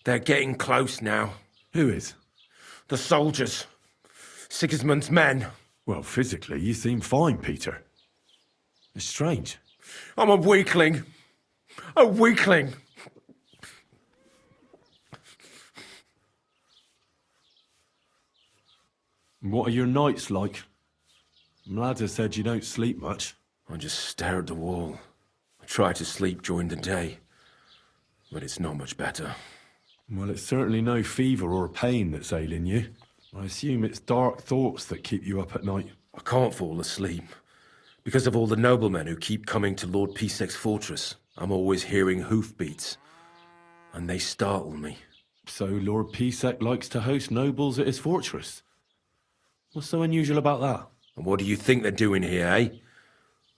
They're getting close now. Who is? The soldiers. Sigismund's men. Well, physically, you seem fine, Peter. It's strange. I'm a weakling. A weakling. What are your nights like? Mlada said you don't sleep much. I just stare at the wall. I try to sleep during the day, but it's not much better. Well, it's certainly no fever or pain that's ailing you. I assume it's dark thoughts that keep you up at night. I can't fall asleep. Because of all the noblemen who keep coming to Lord Pisek's fortress, I'm always hearing hoofbeats. And they startle me. So Lord Pisek likes to host nobles at his fortress? What's so unusual about that? And what do you think they're doing here, eh?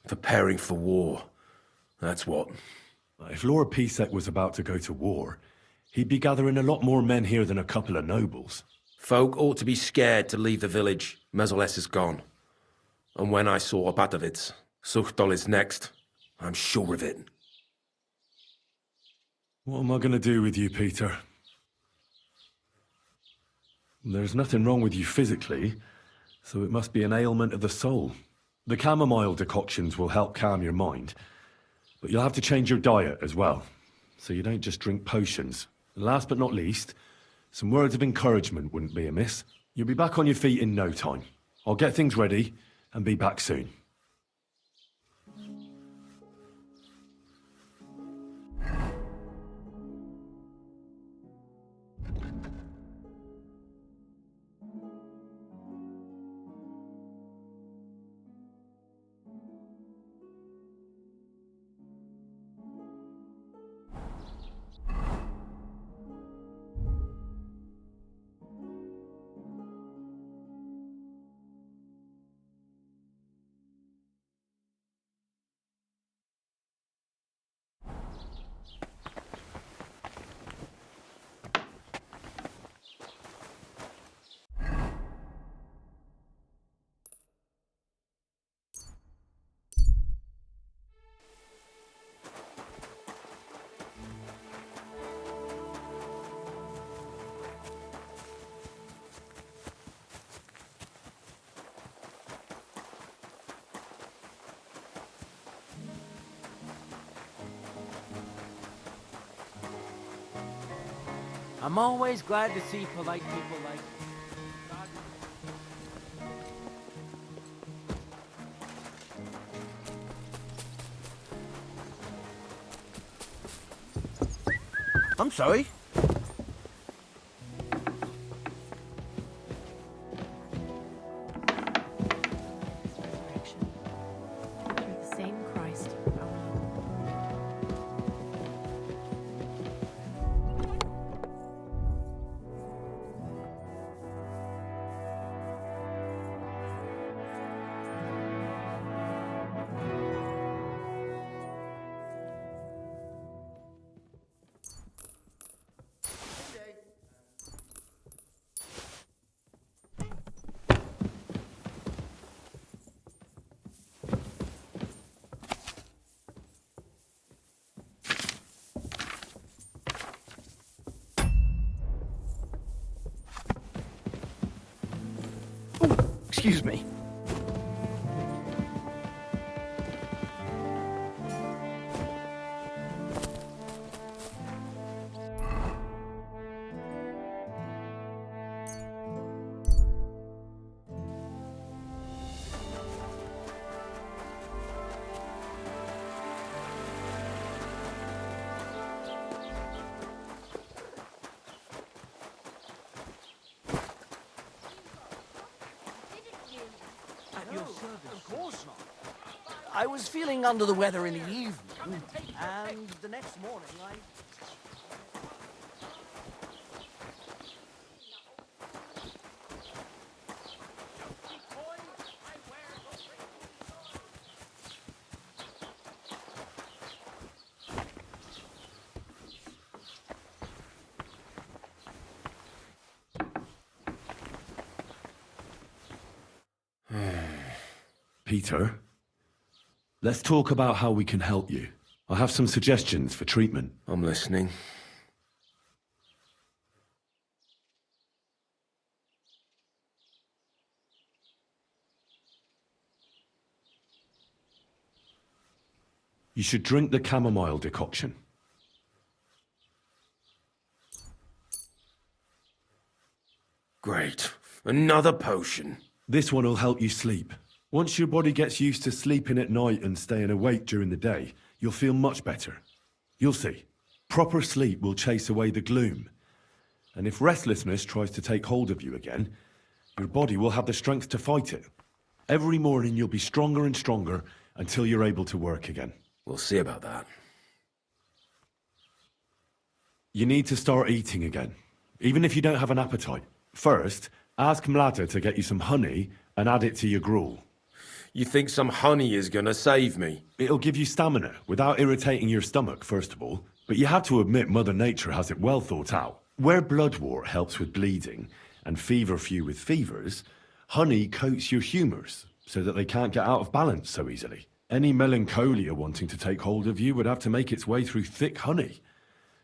Preparing for war. That's what. If Lord Pisek was about to go to war, he'd be gathering a lot more men here than a couple of nobles. Folk ought to be scared to leave the village. Mezoles is gone. And when I saw Abatowitz, Suchdol is next. I'm sure of it. What am I going to do with you, Peter? There's nothing wrong with you physically, so it must be an ailment of the soul. The chamomile decoctions will help calm your mind, but you'll have to change your diet as well, so you don't just drink potions. And last but not least, some words of encouragement wouldn't be amiss. You'll be back on your feet in no time. I'll get things ready and be back soon. I'm always glad to see polite people like I'm sorry. Through the same Christ, our Lord. Excuse me. Of course not. I was feeling under the weather in the evening, and the next morning I... Peter, let's talk about how we can help you. I have some suggestions for treatment. I'm listening. You should drink the chamomile decoction. Great. Another potion. This one will help you sleep. Once your body gets used to sleeping at night and staying awake during the day, you'll feel much better. You'll see. Proper sleep will chase away the gloom. And if restlessness tries to take hold of you again, your body will have the strength to fight it. Every morning you'll be stronger and stronger until you're able to work again. We'll see about that. You need to start eating again, even if you don't have an appetite. First, ask Mlada to get you some honey and add it to your gruel. You think some honey is gonna save me? It'll give you stamina without irritating your stomach, first of all. But you have to admit Mother Nature has it well thought out. Where bloodwort helps with bleeding and feverfew with fevers, honey coats your humours so that they can't get out of balance so easily. Any melancholia wanting to take hold of you would have to make its way through thick honey,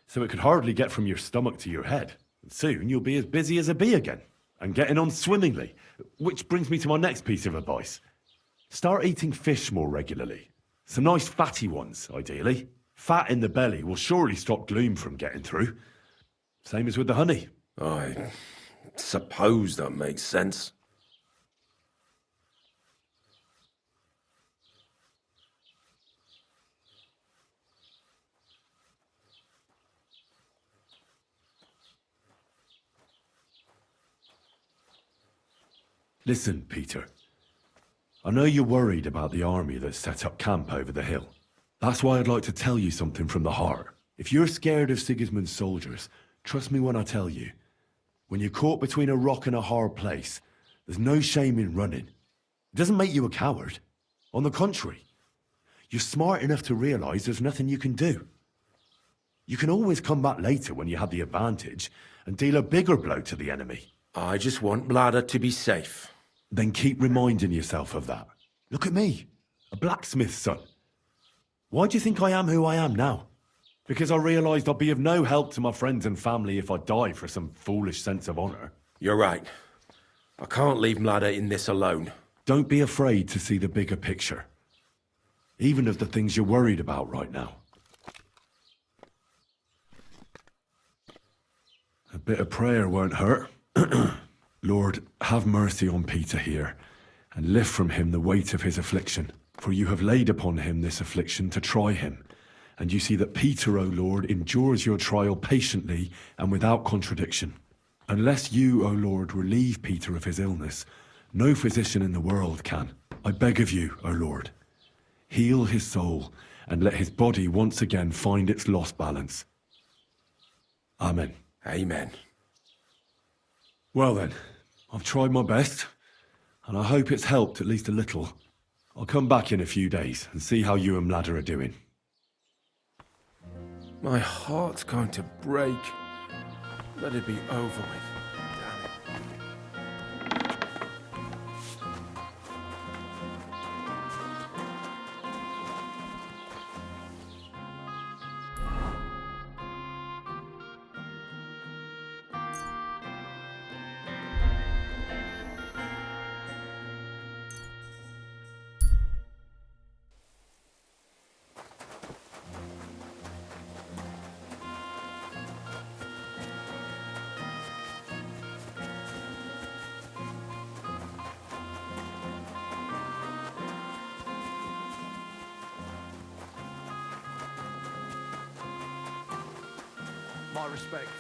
so it could hardly get from your stomach to your head. And soon you'll be as busy as a bee again, and getting on swimmingly. Which brings me to my next piece of advice. Start eating fish more regularly. Some nice fatty ones, ideally. Fat in the belly will surely stop gloom from getting through. Same as with the honey. I suppose that makes sense. Listen, Peter. I know you're worried about the army that's set up camp over the hill. That's why I'd like to tell you something from the heart. If you're scared of Sigismund's soldiers, trust me when I tell you. When you're caught between a rock and a hard place, there's no shame in running. It doesn't make you a coward. On the contrary, you're smart enough to realize there's nothing you can do. You can always come back later when you have the advantage and deal a bigger blow to the enemy. I just want Mlada to be safe. Then keep reminding yourself of that. Look at me, a blacksmith's son. Why do you think I am who I am now? Because I realised I'd be of no help to my friends and family if I die for some foolish sense of honour. You're right. I can't leave Mlada in this alone. Don't be afraid to see the bigger picture. Even of the things you're worried about right now. A bit of prayer won't hurt. Lord, have mercy on Peter here, and lift from him the weight of his affliction. For you have laid upon him this affliction to try him. And you see that Peter, O Lord, endures your trial patiently and without contradiction. Unless you, O Lord, relieve Peter of his illness, no physician in the world can. I beg of you, O Lord, heal his soul and let his body once again find its lost balance. Amen. Amen. Well then, I've tried my best, and I hope it's helped at least a little. I'll come back in a few days and see how you and Mlada are doing. My heart's going to break. Let it be over with. My respects.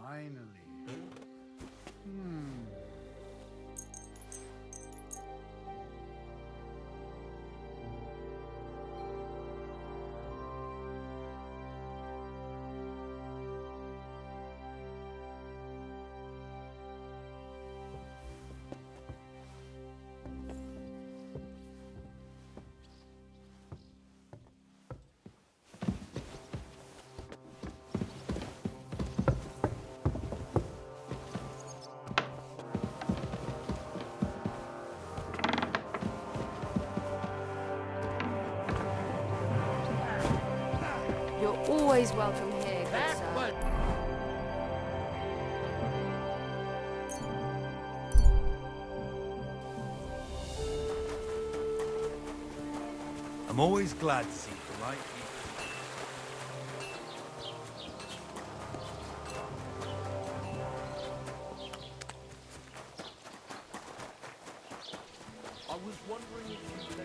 Finally. You're always welcome here, good sir. I'm always glad to see polite people. I was wondering if you'd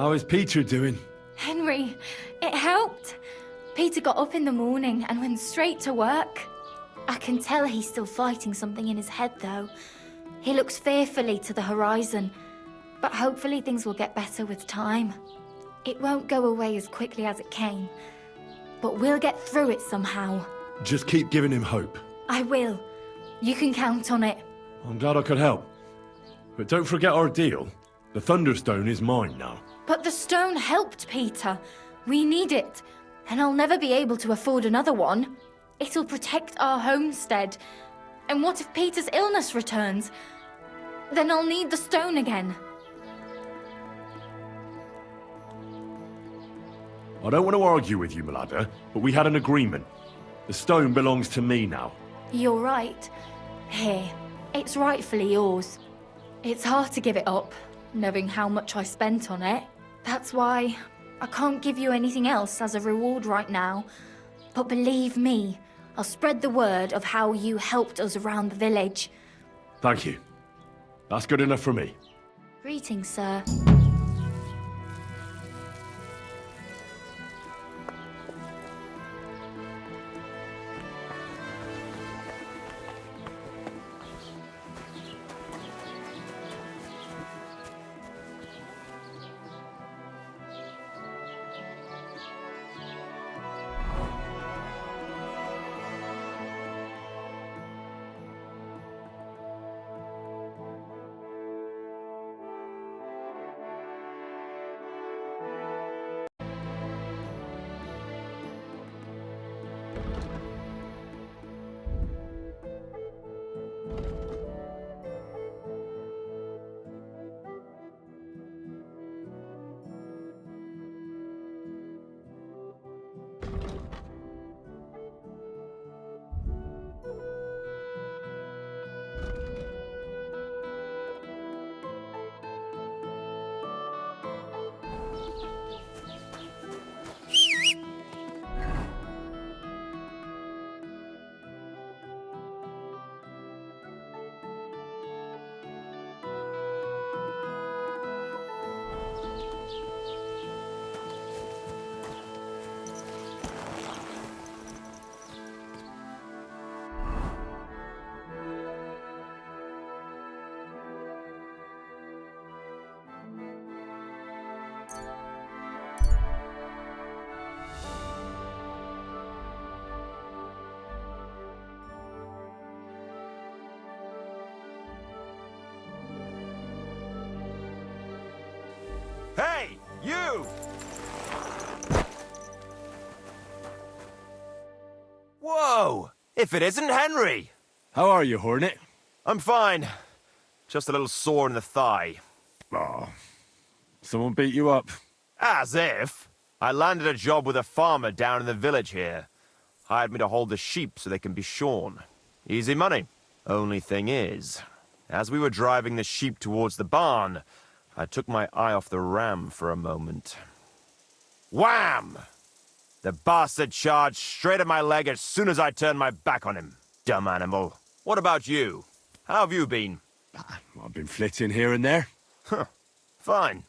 How is Peter doing? Henry, it helped. Peter got up in the morning and went straight to work. I can tell he's still fighting something in his head, though. He looks fearfully to the horizon, but hopefully things will get better with time. It won't go away as quickly as it came, but we'll get through it somehow. Just keep giving him hope. I will. You can count on it. I'm glad I could help. But don't forget our deal. The Thunderstone is mine now. But the stone helped Peter. We need it, and I'll never be able to afford another one. It'll protect our homestead. And what if Peter's illness returns? Then I'll need the stone again. I don't want to argue with you, Malada, but we had an agreement. The stone belongs to me now. You're right. Here, it's rightfully yours. It's hard to give it up, knowing how much I spent on it. That's why I can't give you anything else as a reward right now. But believe me, I'll spread the word of how you helped us around the village. Thank you. That's good enough for me. Greetings, sir. Hey, you! Whoa! If it isn't Henry! How are you, Hornet? I'm fine. Just a little sore in the thigh. Oh, someone beat you up? As if. I landed a job with a farmer down in the village here. Hired me to hold the sheep so they can be shorn. Easy money. Only thing is, As we were driving the sheep towards the barn, I took my eye off the ram for a moment. Wham! The bastard charged straight at my leg as soon as I turned my back on him. Dumb animal. What about you? How have you been? I've been flitting here and there. Huh. Fine.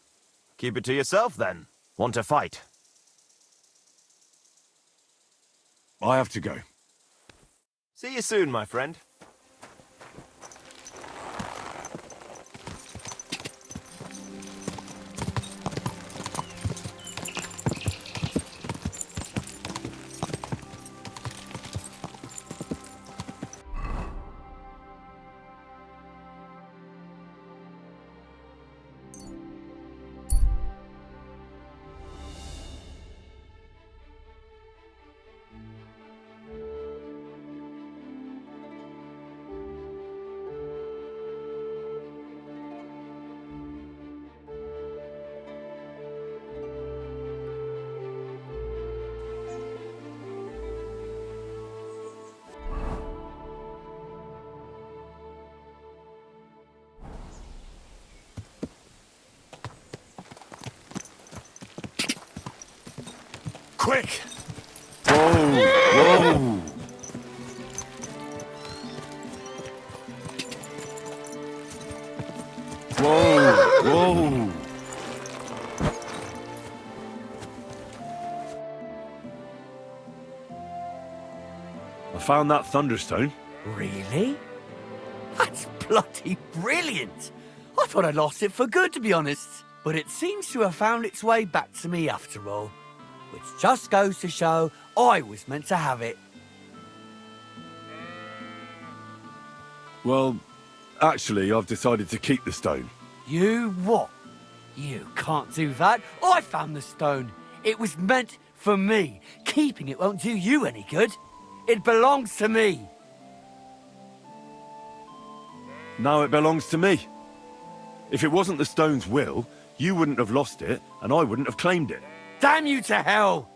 Keep it to yourself, then. Want to fight? I have to go. See you soon, my friend. Quick! Whoa! Whoa! Whoa! Whoa! I found that Thunderstone. Really? That's bloody brilliant! I thought I'd lost it for good, to be honest. But it seems to have found its way back to me after all. Which just goes to show I was meant to have it. Well, actually, I've decided to keep the stone. You what? You can't do that. I found the stone. It was meant for me. Keeping it won't do you any good. It belongs to me. Now it belongs to me. If it wasn't the stone's will, you wouldn't have lost it, and I wouldn't have claimed it. Damn you to hell!